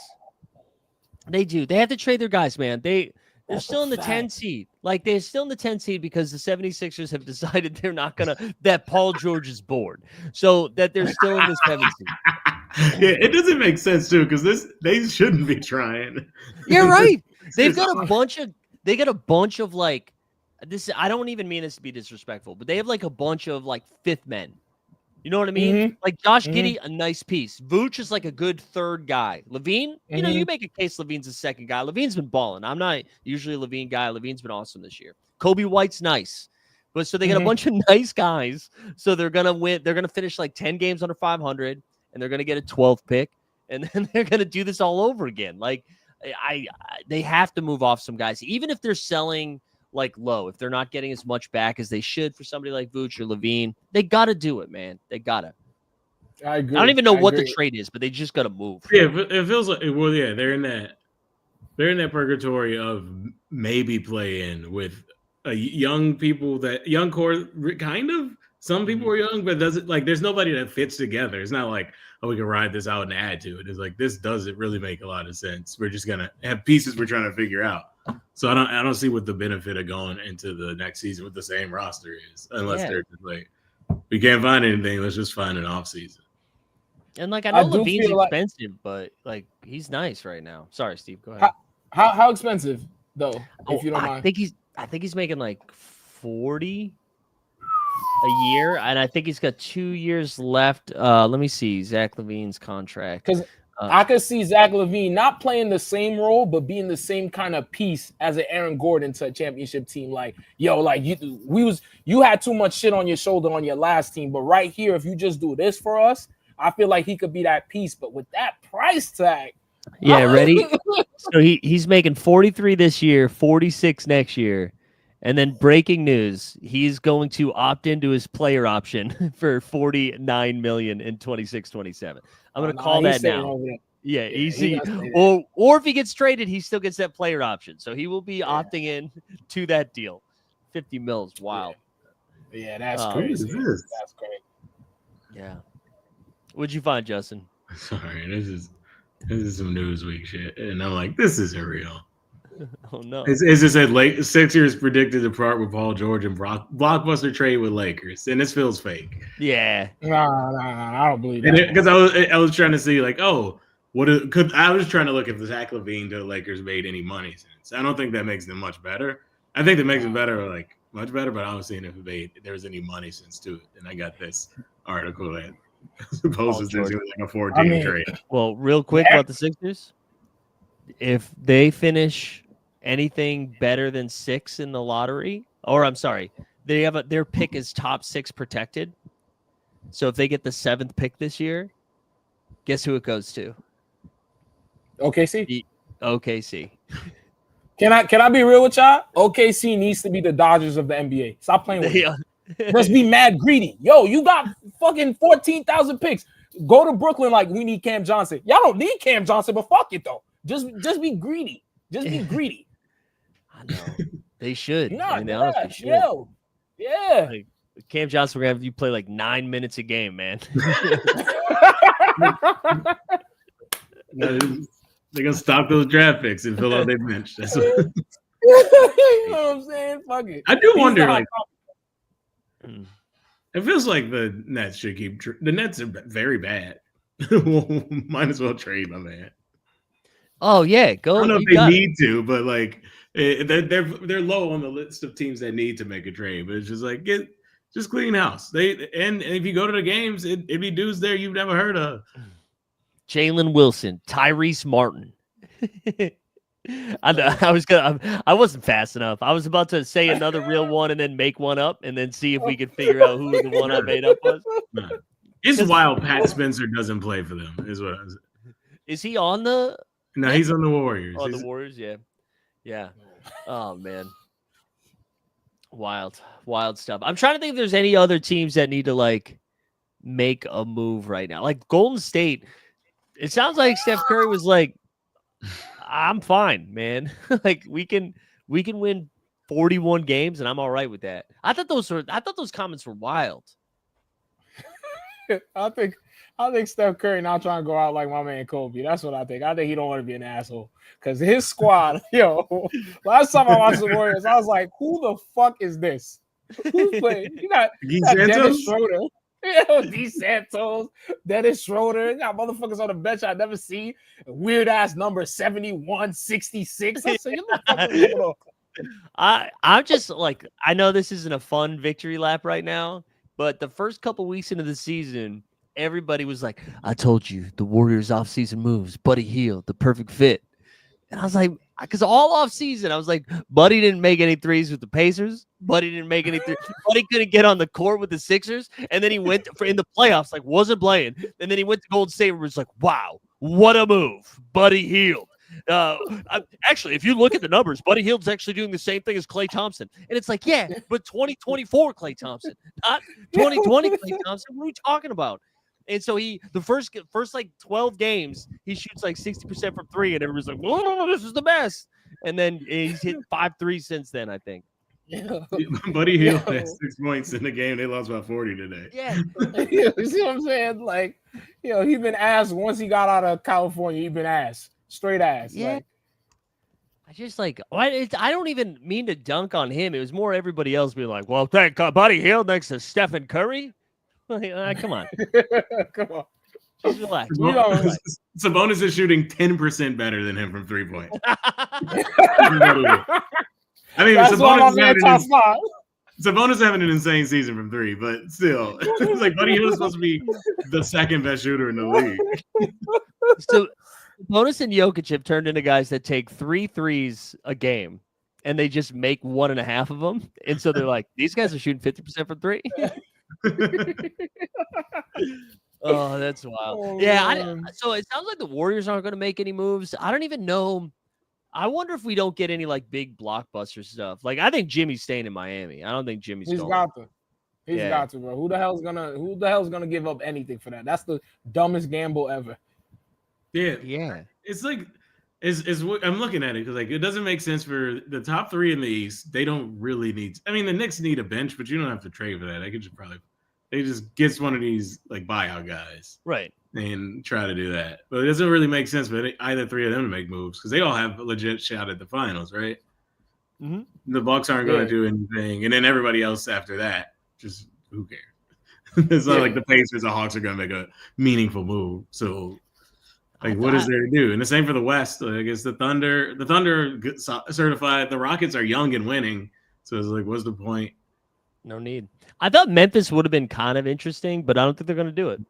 They do. They have to trade their guys, man. They're still in the 10 seed. They're still in the 10 seed because the 76ers have decided they're not going to, that Paul George is bored. So that they're still in the 7 seed. Yeah, it doesn't make sense too because they shouldn't be trying. You're right. They've It's got a bunch of like this. I don't even mean this to be disrespectful, but they have like a bunch of like fifth men. You know what I mean? Mhm. Like Josh Giddey, a nice piece. Vooch is like a good third guy. Levine, you know, you make a case Levine's a second guy. Levine's been balling. I'm not usually a Levine guy. Levine's been awesome this year. Kobe White's nice. But so they got a bunch of nice guys. So they're going to win. They're going to finish like 10 games under 500 and they're going to get a 12th pick and then they're going to do this all over again. Like they have to move off some guys, even if they're selling like low, if they're not getting as much back as they should for somebody like Vooch or Levine, they got to do it, man. They got to. I agree. I don't even know what the trade is, but they just got to move. Yeah, it feels like they're in that purgatory of maybe playing with young core kind of. Some people are young, but doesn't like there's nobody that fits together. It's not like, oh, we can ride this out and add to it. It's like this doesn't really make a lot of sense. We're just gonna have pieces we're trying to figure out. So I don't see what the benefit of going into the next season with the same roster is, unless they're just like, we can't find anything. Let's just find an off season. And like I know Levine's expensive, but like he's nice right now. Sorry, Steve. Go ahead. How expensive though? If you don't mind. I think he's making like 40 a year, and I think he's got 2 years left. Let me see Zach Levine's contract. Because I could see Zach Levine not playing the same role, but being the same kind of piece as an Aaron Gordon to a championship team. Like, yo, like you had too much shit on your shoulder on your last team, but right here, if you just do this for us, I feel like he could be that piece. But with that price tag, yeah, ready? So he's making 43 this year, 46 next year. And then breaking news, he's going to opt into his player option for $49 million in 26-27. I'm going to call that now. Yeah, easy. Or if he gets traded, he still gets that player option. So he will be opting in to that deal. 50 mil is wild. Yeah, that's crazy. That's great. Yeah. What'd you find, Justin? Sorry, this is some Newsweek shit. And I'm like, this isn't real. Oh no! It's just said Sixers predicted to part with Paul George and blockbuster trade with Lakers, and this feels fake. Yeah, no, I don't believe that. Because I was trying to see like, oh, I was trying to look if the Zach Levine to the Lakers made any money sense. I don't think that makes them much better. I think that makes them better, like much better, but I was seeing if there was any money sense to it, and I got this article that supposes there's like a 4-team trade. Well, real quick about the Sixers, if they finish anything better than 6 in the lottery, or I'm sorry, they have their pick is top 6 protected. So if they get the 7th pick this year, guess who it goes to? OKC. OKC. Can I be real with y'all? OKC needs to be the Dodgers of the NBA. Stop playing with it. Let's be mad greedy. Yo, you got fucking 14,000 picks. Go to Brooklyn like we need Cam Johnson. Y'all don't need Cam Johnson, but fuck it though. Just be greedy. Just be greedy. I know. They should. They honestly should. Yo. Yeah. Like, Cam Johnson, we're going to have you play like 9 minutes a game, man. They're going to stop those draft picks and fill out their bench. That's what... You know what I'm saying? Fuck it. I do wonder, like, it feels like the Nets should keep. The Nets are very bad. Might as well trade my man. Oh yeah, go. I don't know if they need to, but like they're low on the list of teams that need to make a trade. But it's just like just clean house. And if you go to the games, it'd be dudes there you've never heard of. Jalen Wilson, Tyrese Martin. I wasn't fast enough. I was about to say another real one and then make one up and then see if we could figure out who the one I made up was. It's wild. Pat Spencer doesn't play for them. Is what I was. Is he on the? No, he's on the Warriors. Oh, the Warriors, yeah. Oh man, wild stuff. I'm trying to think if there's any other teams that need to like make a move right now. Like Golden State, it sounds like Steph Curry was like, "I'm fine, man. Like we can win 41 games, and I'm all right with that." I thought those comments were wild. I think Steph Curry not trying to go out like my man Kobe. That's what I think. I think he don't want to be an asshole because his squad, yo. Last time I watched the Warriors, I was like, "Who the fuck is this? Who's playing?" You got Dennis Schroeder. D Santos, Dennis Schroeder, got motherfuckers on the bench I never see. Weird ass number 71, 66. I said, I'm just like, I know this isn't a fun victory lap right now, but the first couple weeks into the season, everybody was like, I told you the Warriors offseason moves, Buddy Hield, the perfect fit. And I was like, because all off season, I was like, Buddy didn't make any threes with the Pacers. Buddy didn't make any threes. Buddy couldn't get on the court with the Sixers. And then he went in the playoffs, like wasn't playing. And then he went to Golden State and was like, wow, what a move. Buddy Hield. Actually, if you look at the numbers, Buddy Hield's actually doing the same thing as Klay Thompson. And it's like, yeah, but 2024 Klay Thompson, not 2020 Klay Thompson. What are we talking about? And so the first like 12 games, he shoots like 60% from three, and everybody's like, "Whoa, this is the best." And then he's hit 5 threes since then, I think. Buddy Hield had 6 points in the game. They lost by 40 today. Yeah. You see what I'm saying? Like, he's been asked once he got out of California, he's been asked. Straight ass. Yeah. Like, I just like, I don't even mean to dunk on him. It was more everybody else being like, well, thank God, Buddy Hield next to Stephen Curry. Come on. Come on. Just relax. Sabonis is shooting 10% better than him from 3-point. I mean, Sabonis having an insane season from 3, but still, it's like Buddy Hield is supposed to be the second best shooter in the league. So Sabonis and Jokic have turned into guys that take 3 threes a game, and they just make 1.5 of them. And so they're like, these guys are shooting 50% from 3. Oh, that's wild. So it sounds like the Warriors aren't going to make any moves. I don't even know. I wonder if we don't get any like big blockbuster stuff. Like I think Jimmy's staying in Miami. I don't think Jimmy's going. He's got to, bro. Who the hell's gonna give up anything for that? That's the dumbest gamble ever. Yeah. It's like I'm looking at it because like it doesn't make sense for the top 3 in the East. They don't really need. I mean, the Knicks need a bench, but you don't have to trade for that. They just get one of these like buyout guys, right, and try to do that. But it doesn't really make sense for either 3 of them to make moves because they all have a legit shot at the finals, right? Mm-hmm. The Bucks aren't going to do anything, and then everybody else after that, just who cares? It's not like the Pacers or Hawks are going to make a meaningful move. So. Like, what is there to do? And the same for the West. I guess the Thunder get certified. The Rockets are young and winning. So it's like, what's the point? No need. I thought Memphis would have been kind of interesting, but I don't think they're going to do it.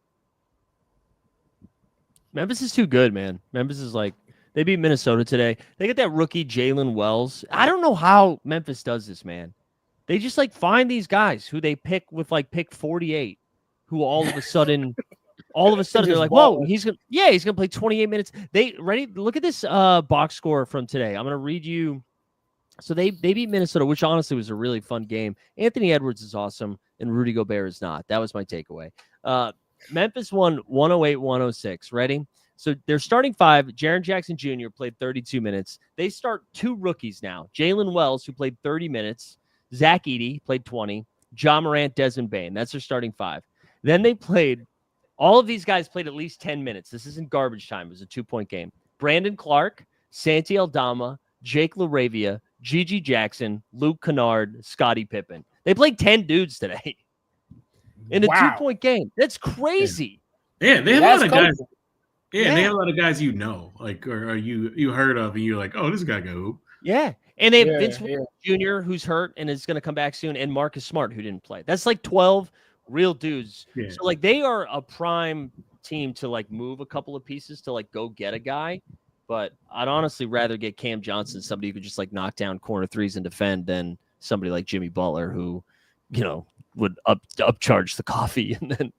Memphis is too good, man. Memphis is like, they beat Minnesota today. They get that rookie Jalen Wells. I don't know how Memphis does this, man. They just like find these guys who they pick with like pick 48, who all of a sudden they're like, whoa, he's gonna play 28 minutes. Look at this box score from today. I'm gonna read you. So they beat Minnesota, which honestly was a really fun game. Anthony Edwards is awesome, and Rudy Gobert is not. That was my takeaway. Memphis won 108-106. Ready? So they're starting 5. Jaren Jackson Jr. played 32 minutes. They start 2 rookies now. Jalen Wells, who played 30 minutes. Zach Edey played 20. Ja Morant, Desmond Bane. That's their starting 5. Then they played. All of these guys played at least 10 minutes. This isn't garbage time. It was a 2-point game. Brandon Clark, Santi Aldama, Jake LaRavia, Gigi Jackson, Luke Kennard, Scottie Pippen. They played 10 dudes today in a 2-point game. That's crazy. Yeah, they have a lot of guys. Yeah, they have a lot of guys like or you heard of, and you're like, oh, this guy can hoop. Yeah, and they have Vince Williams Jr., who's hurt and is going to come back soon, and Marcus Smart, who didn't play. That's like 12 real dudes. Yeah. So like they are a prime team to like move a couple of pieces to like go get a guy. But I'd honestly rather get Cam Johnson, somebody who could just like knock down corner threes and defend, than somebody like Jimmy Butler who, would upcharge the coffee and then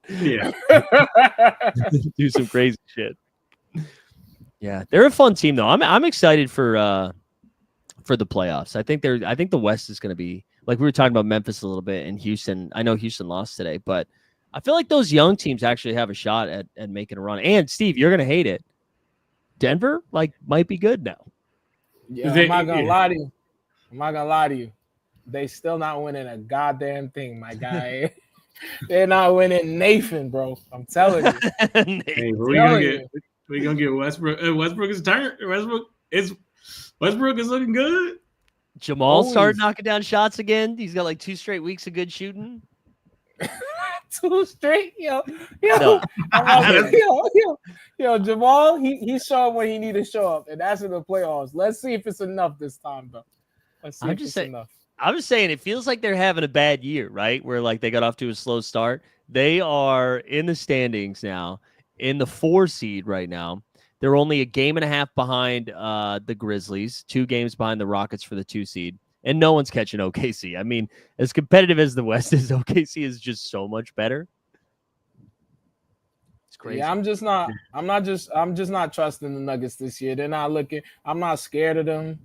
do some crazy shit. Yeah, they're a fun team though. I'm excited for the playoffs. I think the West is going to be, like we were talking about Memphis a little bit, and Houston. I know Houston lost today, but I feel like those young teams actually have a shot at making a run. And Steve, you're going to hate it. Denver might be good now. Yeah, I'm not going to lie to you. They still not winning a goddamn thing, my guy. They're not winning Nathan, bro. I'm telling you. Hey, we're gonna get Westbrook. Westbrook is turn. Westbrook is looking good. Jamal started knocking down shots again. He's got like 2 straight weeks of good shooting. 2 straight. No. I'm like, yo, Jamal, he's showing what he need to show up, and that's in the playoffs. Let's see if it's enough this time, though. Let's see if it's enough. I'm just saying, it feels like they're having a bad year, right? Where like they got off to a slow start. They are in the standings now, in the 4 seed right now. They're only a game and a half behind the Grizzlies, 2 games behind the Rockets for the 2 seed, and no one's catching OKC. I mean, as competitive as the West is, OKC is just so much better. It's crazy. Yeah, I'm just not trusting the Nuggets this year. They're not looking. I'm not scared of them.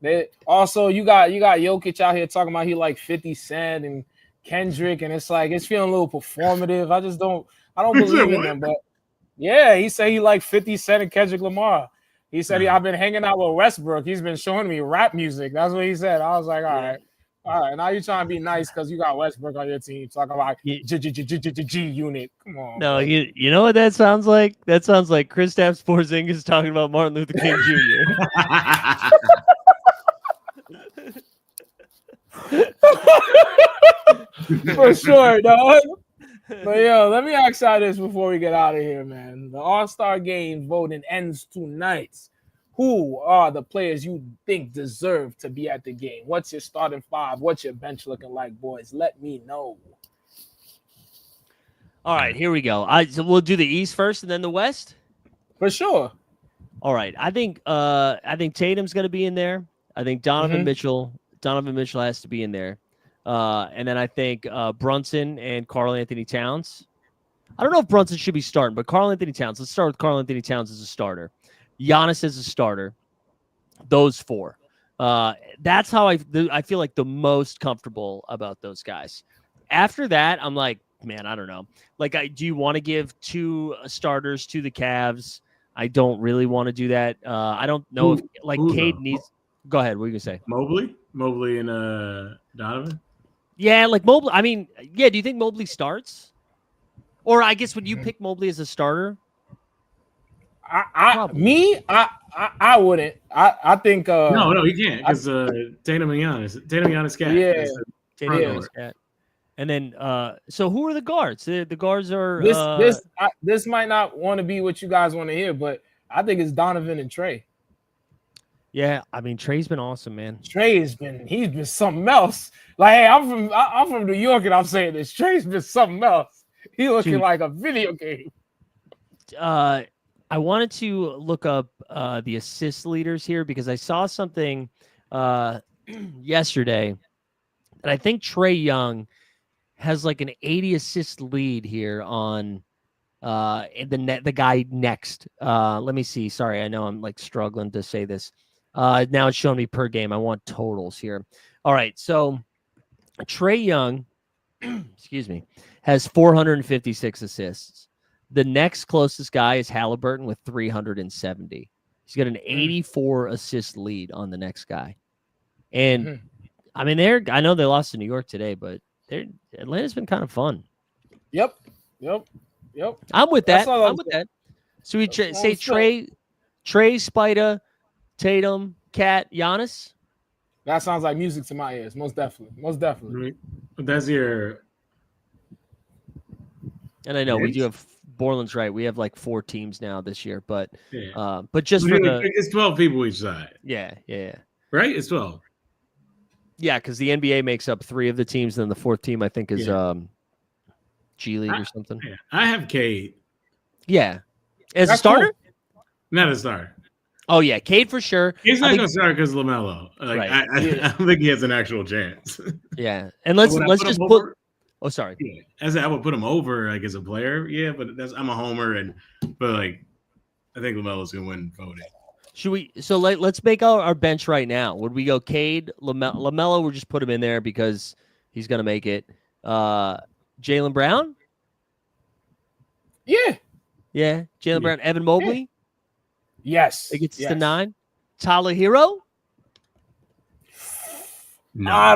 They also you got Jokic out here talking about he like 50 Cent and Kendrick, and it's like it's feeling a little performative. I don't believe in them, but yeah, he said he like 50 Cent and Kendrick Lamar. He said I've been hanging out with Westbrook. He's been showing me rap music. That's what he said. I was like, all right. Now you're trying to be nice because you got Westbrook on your team. Talking about G unit. Come on. No, you know what that sounds like? That sounds like Kristaps Porzingis talking about Martin Luther King Jr. For sure, dog. But yo, let me ask y'all this before we get out of here, man. The All-Star Game voting ends tonight. Who are the players you think deserve to be at the game? What's your starting 5? What's your bench looking like, boys? Let me know. All right, here we go. So we'll do the East first and then the West. For sure. All right, I think Tatum's going to be in there. I think Donovan Mitchell has to be in there. And then I think Brunson and Karl Anthony Towns. I don't know if Brunson should be starting, but Karl Anthony Towns. Let's start with Karl Anthony Towns as a starter. Giannis as a starter. Those 4. That's how I feel like the most comfortable about those guys. After that, I'm like, man, I don't know. Like, do you want to give 2 starters to the Cavs? I don't really want to do that. I don't know if Cade needs. Go ahead. What are you gonna say? Mobley and Donovan. Yeah, like Mobley. I mean, yeah. Do you think Mobley starts? Or I guess would you pick Mobley as a starter? I wouldn't. I think no, he can't because Tatum and Giannis cat. Yeah, Tatum cat. And then so who are the guards? The guards are this might not want to be what you guys want to hear, but I think it's Donovan and Trey. Yeah, I mean Trey's been awesome, man. He's been something else. Like, hey, I'm from New York, and I'm saying this. Trey's been something else. He looking like a video game. I wanted to look up the assist leaders here because I saw something yesterday, and I think Trae Young has like an 80 assist lead here on the guy next. Let me see. Sorry, I know I'm like struggling to say this. Now it's showing me per game. I want totals here. All right, so Trae Young, excuse me, has 456 assists. The next closest guy is Halliburton with 370. He's got an 84 assist lead on the next guy. And I mean, I know they lost to New York today, but Atlanta's been kind of fun. Yep. I'm with that. So we say Trey, Spida, Tatum, Cat, Giannis. That sounds like music to my ears. Most definitely. That's your. And I know we do have. Borland's right. We have like 4 teams now this year, but just for it's 12 people each side. Yeah. Right? It's 12. Yeah, because the NBA makes up 3 of the teams, and then the 4th team I think is G League or something. Yeah. I have Cade. Yeah, as a starter. Cool. Not a starter. Oh yeah, Cade for sure. He's not going to start because LaMelo. Right. I don't think he has an actual chance. Yeah, and let's just put. Oh, sorry. Yeah. As I would put him over like as a player, yeah, but I'm a homer, but like I think LaMelo's gonna win voting. Should we? So let's make our bench right now. Would we go Cade, LaMelo? We'll just put him in there because he's gonna make it. Jaylen Brown. Yeah. Jaylen Brown, Evan Mobley. Yes. It gets to 9. Tyler Hero. No. I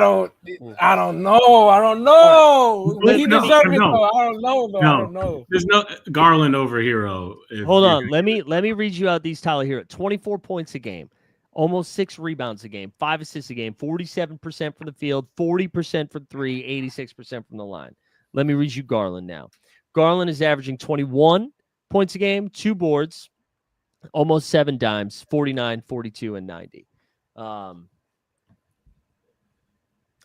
don't know. But he deserves it though. I don't know. There's no Garland over Hero. Hold on. Let me read you out these Tyler Hero. 24 points a game, almost 6 rebounds a game, 5 assists a game, 47% from the field, 40% from 3, 86% from the line. Let me read you Garland now. Garland is averaging 21 points a game, 2 boards, almost 7 dimes, 49, 42, and 90.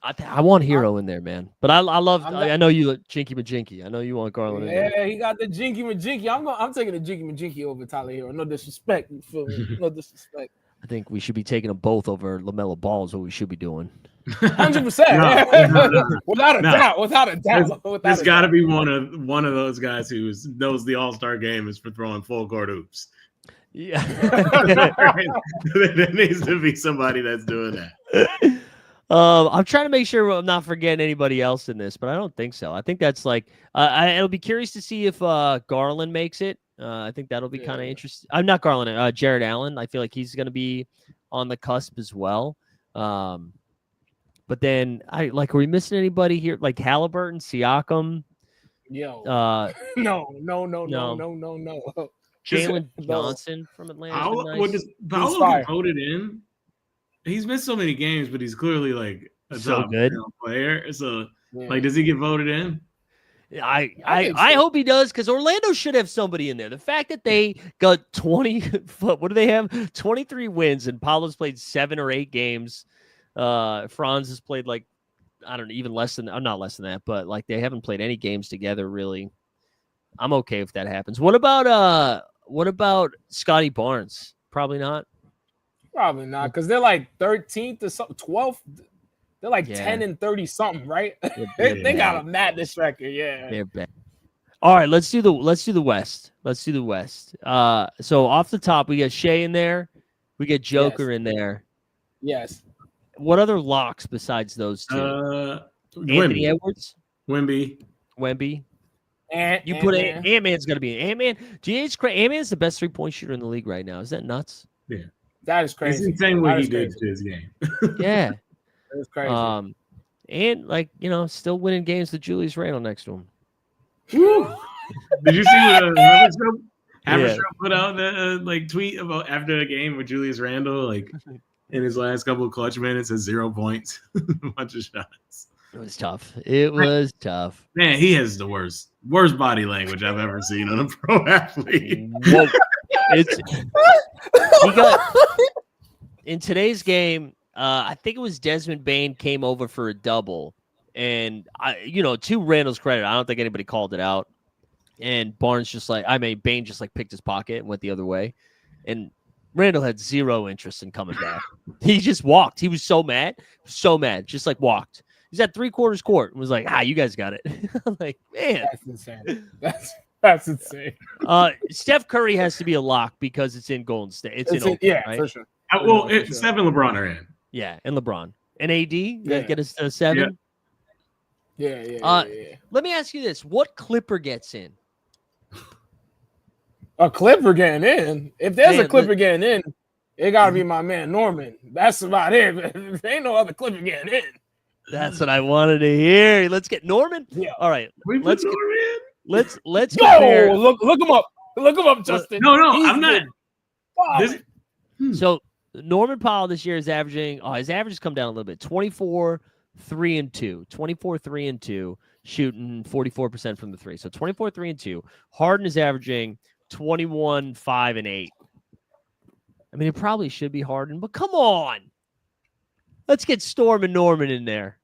I want Hero in there, man. But I know you look Jinky Majinky. I know you want Garland in there. Yeah, he got the Jinky Majinky. I'm taking the Jinky Majinky over Tyler Hero. No disrespect. You feel me? No disrespect. I think we should be taking them both over LaMelo Ball is what we should be doing. 100%. Without a doubt. There's got to be one of those guys who knows the All-Star game is for throwing full court hoops. Yeah. There needs to be somebody that's doing that. I'm trying to make sure I'm not forgetting anybody else in this, but I don't think so. I think that's like it'll be curious to see if Garland makes it. I think that'll be kind of interesting. I'm not Garland, Jared Allen. I feel like he's going to be on the cusp as well. But then are we missing anybody here? Like Halliburton, Siakam? Yo. No. Jalen Johnson from Atlanta. Paolo get voted in? He's missed so many games, but he's clearly like a top player. So, does he get voted in? I hope he does, because Orlando should have somebody in there. The fact that they got 20, what do they have? 23 wins, and Paolo's played 7 or 8 games. Franz has played like, I don't know, even less than, not less than that, but like they haven't played any games together really. I'm okay if that happens. What about Scotty Barnes? Probably not. Probably not, because they're like 13th or something, 12th. They're like 10 and 30 something, right? They got a madness record, yeah. They're bad. All right, let's do the West. So off the top, we got Shea in there, we get Joker in there. Yes. What other locks besides those two? Anthony Edwards, Wemby. You put Ant-Man's got to be Ant-Man. Ant-Man's the best 3-point shooter in the league right now. Is that nuts? Yeah. That is crazy. It's insane what he did to his game. Yeah. It's crazy. And still winning games with Julius Randle next to him. Did you see what Haverstraw put out that tweet about after the game with Julius Randle, in his last couple of clutch minutes at 0 points, a bunch of shots. It was tough. It was tough. Man, he has the worst body language I've ever seen on a pro athlete. Whoa. He got in today's game. I think it was Desmond Bane came over for a double, and to Randall's credit, I don't think anybody called it out. And Barnes Bane just picked his pocket and went the other way, and Randall had zero interest in coming back. He just walked. He was so mad, just walked. He's at 3/4 court and was like, you guys got it. I'm like, man, that's insane. That's insane. Steph Curry has to be a lock because it's in Golden State. It's in Oakland, right? For sure. Steph and LeBron are in. Yeah, and LeBron. And AD, get us to 7. Yeah. Let me ask you this. What Clipper gets in? A Clipper getting in? If there's a Clipper getting in, it got to be my man Norman. That's about it. There ain't no other Clipper getting in. That's what I wanted to hear. Let's get Norman. Yeah. All right. Let's compare. Look him up. Look him up, Justin. No, I'm not. So Norman Powell this year is averaging. His average has come down a little bit. 24, 3 and 2. 24, 3 and 2, shooting 44% from the 3. So 24, 3 and 2. Harden is averaging 21, 5 and 8. I mean, it probably should be Harden, but come on. Let's get Storm and Norman in there.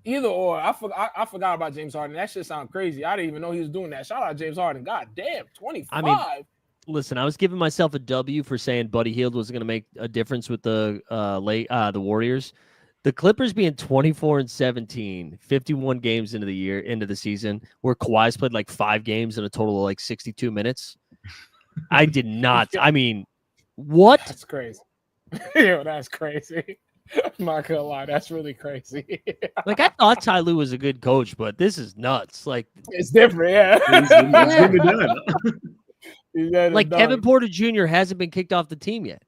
Either or. I forgot about James Harden. That shit sounds crazy. I didn't even know he was doing that. Shout out James Harden. God damn, 25. I mean, listen, I was giving myself a W for saying Buddy Hield wasn't going to make a difference with the Warriors. The Clippers being 24-17, 51 games into the season, where Kawhi's played 5 games in a total of 62 minutes. I did not. I mean, what? That's crazy. Yo, that's crazy. I'm not gonna lie, that's really crazy. I thought Ty Lue was a good coach, but this is nuts. It's different, yeah. Kevin Porter Jr. hasn't been kicked off the team yet.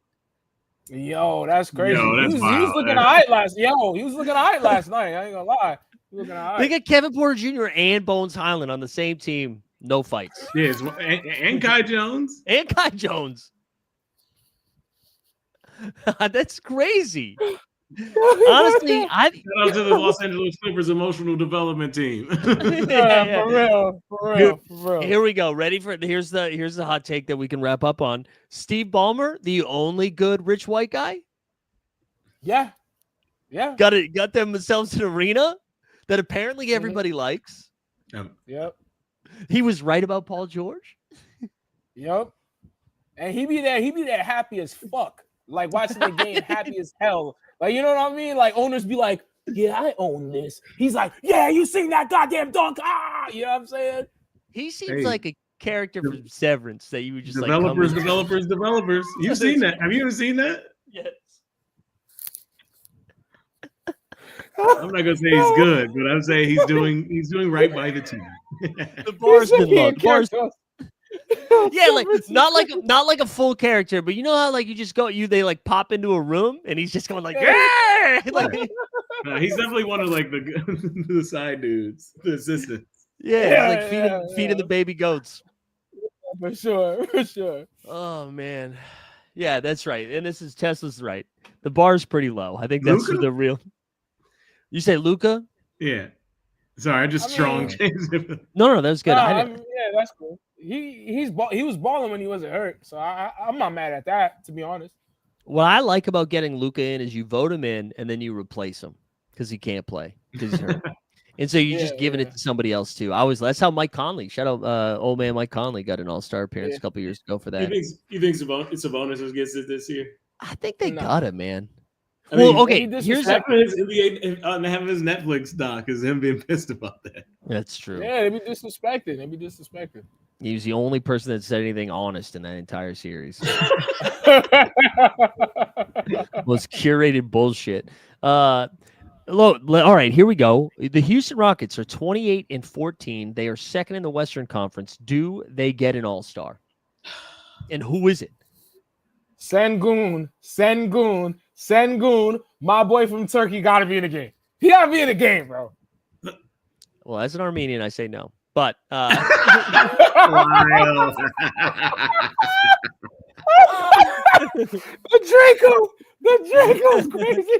Yo, that's crazy. He was looking alright last. He was looking alright last night. I ain't gonna lie. He was looking alright. They got Kevin Porter Jr. and Bones Highland on the same team. No fights. Yes, and Kai Jones. And Kai Jones. That's crazy. Honestly, Shout out to the Los Angeles Clippers emotional development team. For real. Here we go. Ready for here's the hot take that we can wrap up on. Steve Ballmer, the only good rich white guy. Yeah. Got themselves an arena that apparently everybody likes. Yep. He was right about Paul George. Yep. And he be there happy as fuck. Like watching the game happy as hell. Like, you know what I mean? Like owners be like, yeah, I own this. He's like, yeah, you seen that goddamn dunk. Ah, you know what I'm saying? He seems like a character from Severance that you would just developers. like You've seen that. Have you ever seen that? Yes. I'm not gonna say he's good, but I'm saying he's doing right by the team. The bar's been low. The bar's yeah, like not like a full character, but you know how like you just go they like pop into a room and he's just going like yeah, like he's definitely one of like the side dudes, the assistants. Yeah, he's like feeding the baby goats. For sure. Oh man, yeah, that's right. And this is Tesla's right. The bar's pretty low. I think that's the real. You say Luca? Yeah. Sorry, I just changed it. No, that was good. Yeah, that's cool. He was balling when he wasn't hurt, so I'm not mad at that, to be honest. What I like about getting Luca in is you vote him in and then you replace him because he can't play because he's hurt, and so you're just giving it to somebody else too. That's how Mike Conley. Shout out, old man Mike Conley got an All-Star appearance a couple years ago for that. You think Sabonis gets it this year? I think they got it, man. I mean, okay. Here's half of his Netflix doc is him being pissed about that. That's true. Yeah, they be disrespected. He was the only person that said anything honest in that entire series. Was curated bullshit. All right, here we go. The Houston Rockets are 28-14. They are second in the Western Conference. Do they get an All-Star? And who is it? Sengun, my boy from Turkey got to be in the game. He got to be in the game, bro. Well, as an Armenian, I say no. But the Draco's crazy.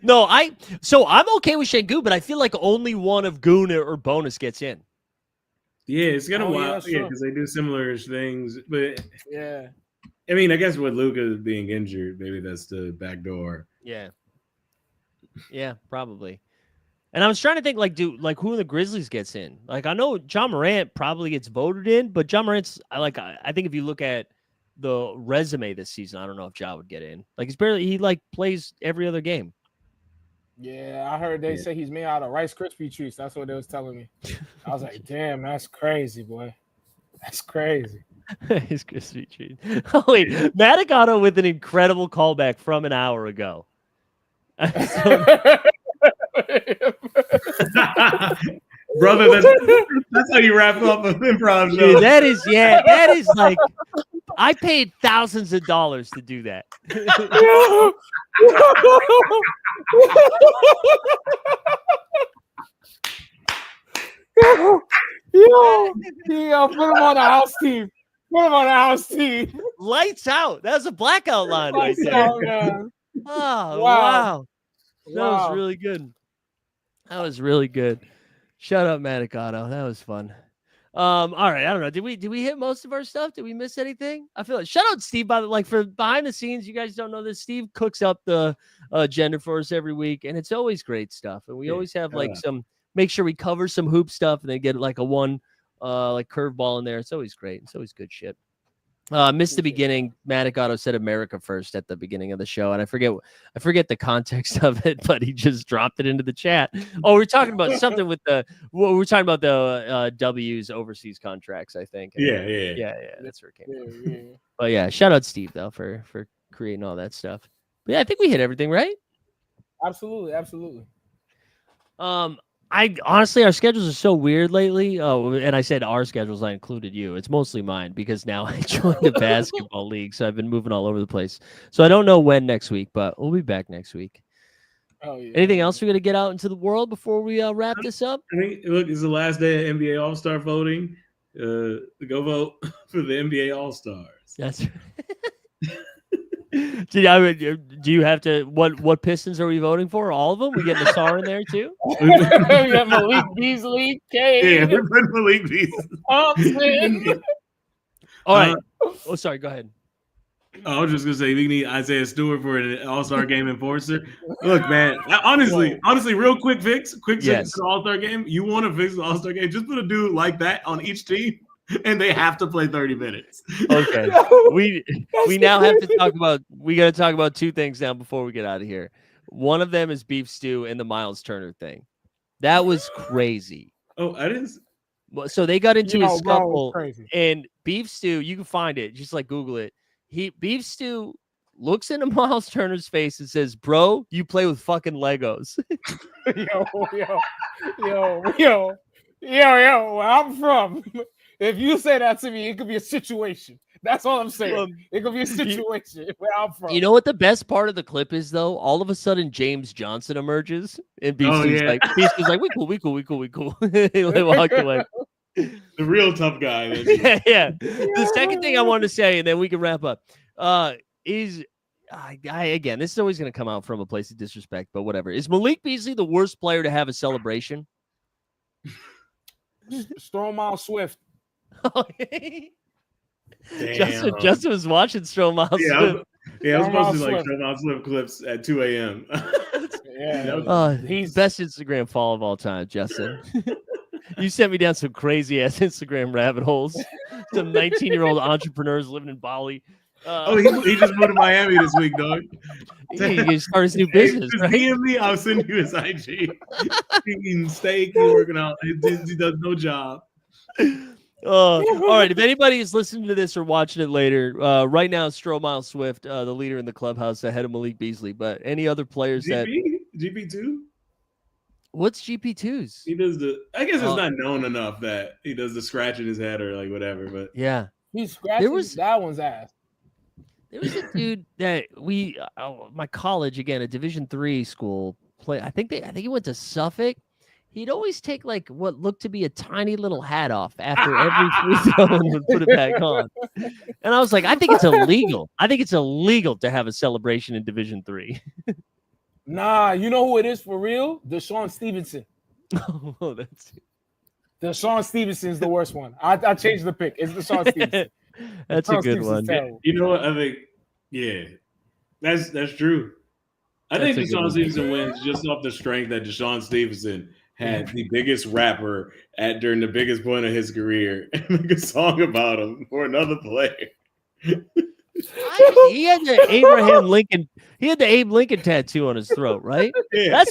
No, I'm okay with Şengün, but I feel like only one of Goon or Bonus gets in. Yeah, it's gonna wild, because they do similar things. But yeah, I mean, I guess with Luka being injured, maybe that's the back door. Yeah, probably. And I was trying to think, who in the Grizzlies gets in? Like, I know John Morant probably gets voted in, but John Morant's I think if you look at the resume this season, I don't know if Ja would get in. Like, he plays every other game. Yeah, I heard they say he's made out of Rice Krispie treats. That's what they was telling me. I was like, damn, that's crazy, boy. That's crazy. Rice Krispie treats. Oh, wait. Maticano with an incredible callback from an hour ago. Brother, that's how you wrap up an improv show. Dude, that is like, I paid thousands of dollars to do that. Yo, put him on the house team. Lights out. That was a blackout line right there. Oh, wow. That was really good. Shut up, Maticano. That was fun. All right. I don't know. Did we hit most of our stuff? Did we miss anything? I feel like shout out Steve for behind the scenes. You guys don't know this. Steve cooks up the agenda for us every week, and it's always great stuff. And we always have make sure we cover some hoop stuff and then get like a one curveball in there. It's always great. It's always good shit. Missed the beginning. Maticano said America first at the beginning of the show, and I forget the context of it, but he just dropped it into the chat. Oh, we're talking about something with we're talking about the W's overseas contracts, I think. Yeah. That's where it came from. Yeah. But yeah, shout out Steve though for creating all that stuff. But yeah, I think we hit everything, right? Absolutely. I honestly, our schedules are so weird lately. Oh, and I said our schedules, I included you. It's mostly mine because now I joined the basketball league, so I've been moving all over the place. So I don't know when next week, but we'll be back next week. Oh yeah. Anything else we're gonna get out into the world before we wrap this up? I mean, look, it's the last day of NBA All-Star voting. Go vote for the NBA All-Stars. That's right. Do you have to? What Pistons are we voting for? All of them? We getting the SAR in there too? We got Malik Beasley, Yeah, Cade, we're putting Malik Beasley. Thompson. All right. Oh, sorry. Go ahead. I was just gonna say we need Isaiah Stewart for an All-Star game enforcer. Look, man, honestly, real quick fix to the All-Star game. You want to fix the All-Star game? Just put a dude like that on each team, and they have to play 30 minutes. Okay. We now have to talk about. We got to talk about two things now before we get out of here. One of them is beef stew and the Miles Turner thing. That was crazy. Oh, I didn't. So they got into a scuffle, crazy. and beef stew. You can find it. Just like Google it. Beef stew looks into Miles Turner's face and says, "Bro, you play with fucking Legos." yo, where I'm from. If you say that to me, it could be a situation. That's all I'm saying. It could be a situation where I'm from. You know what the best part of the clip is, though? All of a sudden, James Johnson emerges, and Beef Stew's like, "We cool." He walked away. The real tough guy. Yeah. The second thing I wanted to say, and then we can wrap up, is again, this is always going to come out from a place of disrespect, but whatever. Is Malik Beasley the worst player to have a celebration? Stromile Swift. Justin was watching Stromile Swift. I was posting like Stromile Swift clips at 2 a.m. He's best Instagram follow of all time, Justin. You sent me down some crazy ass Instagram rabbit holes. Some 19-year-old entrepreneurs living in Bali. He just moved to Miami this week, dog. He started his new business. Right? DM me, I'll send you his IG. Eating steak, he's working out. He does no job. All right. If anybody is listening to this or watching it later, right now Stromile Swift, the leader in the clubhouse, ahead of Malik Beasley. But any other players GP2? What's GP2's? He does I guess it's not known enough that he does the scratch in his head or like whatever. But yeah, he scratched that one's ass. There was a dude that my college, again, a Division III school play. I think he went to Suffolk. He'd always take like what looked to be a tiny little hat off after every free throw and would put it back on. And I was like, I think it's illegal. I think it's illegal to have a celebration in Division III. Nah, you know who it is for real? Deshaun Stevenson. Oh, that's Deshaun Stevenson's the worst one. I changed the pick. It's Deshaun Stevenson. That's a good one. You know what? I think, that's true. I think Deshaun Stevenson wins just off the strength that Deshaun Stevenson had the biggest rapper during the biggest point of his career and make a song about him for another player. He had the Abraham Lincoln. He had the Abe Lincoln tattoo on his throat, right? Yeah.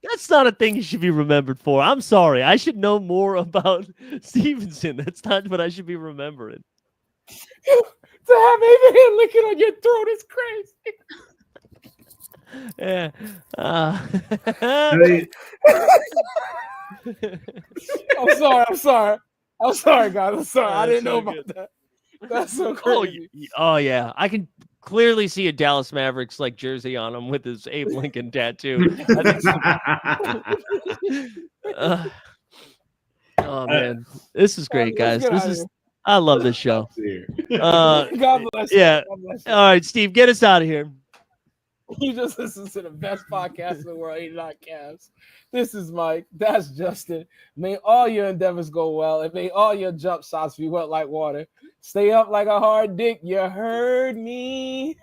That's not a thing you should be remembered for. I'm sorry. I should know more about Stevenson. That's not what I should be remembering. To have Abraham Lincoln on your throat is crazy. Yeah. I'm sorry, guys. I'm sorry. I didn't know about that. That's so crazy. Oh, yeah. I can clearly see a Dallas Mavericks like jersey on him with his Abe Lincoln tattoo. Oh man, this is great, guys. I love this show. God bless. Yeah. All right, Steve, get us out of here. You just listen to the best podcast in the world, 89 Cavs. This is Mike. That's Justin. May all your endeavors go well, and may all your jump shots be wet like water. Stay up like a hard dick. You heard me.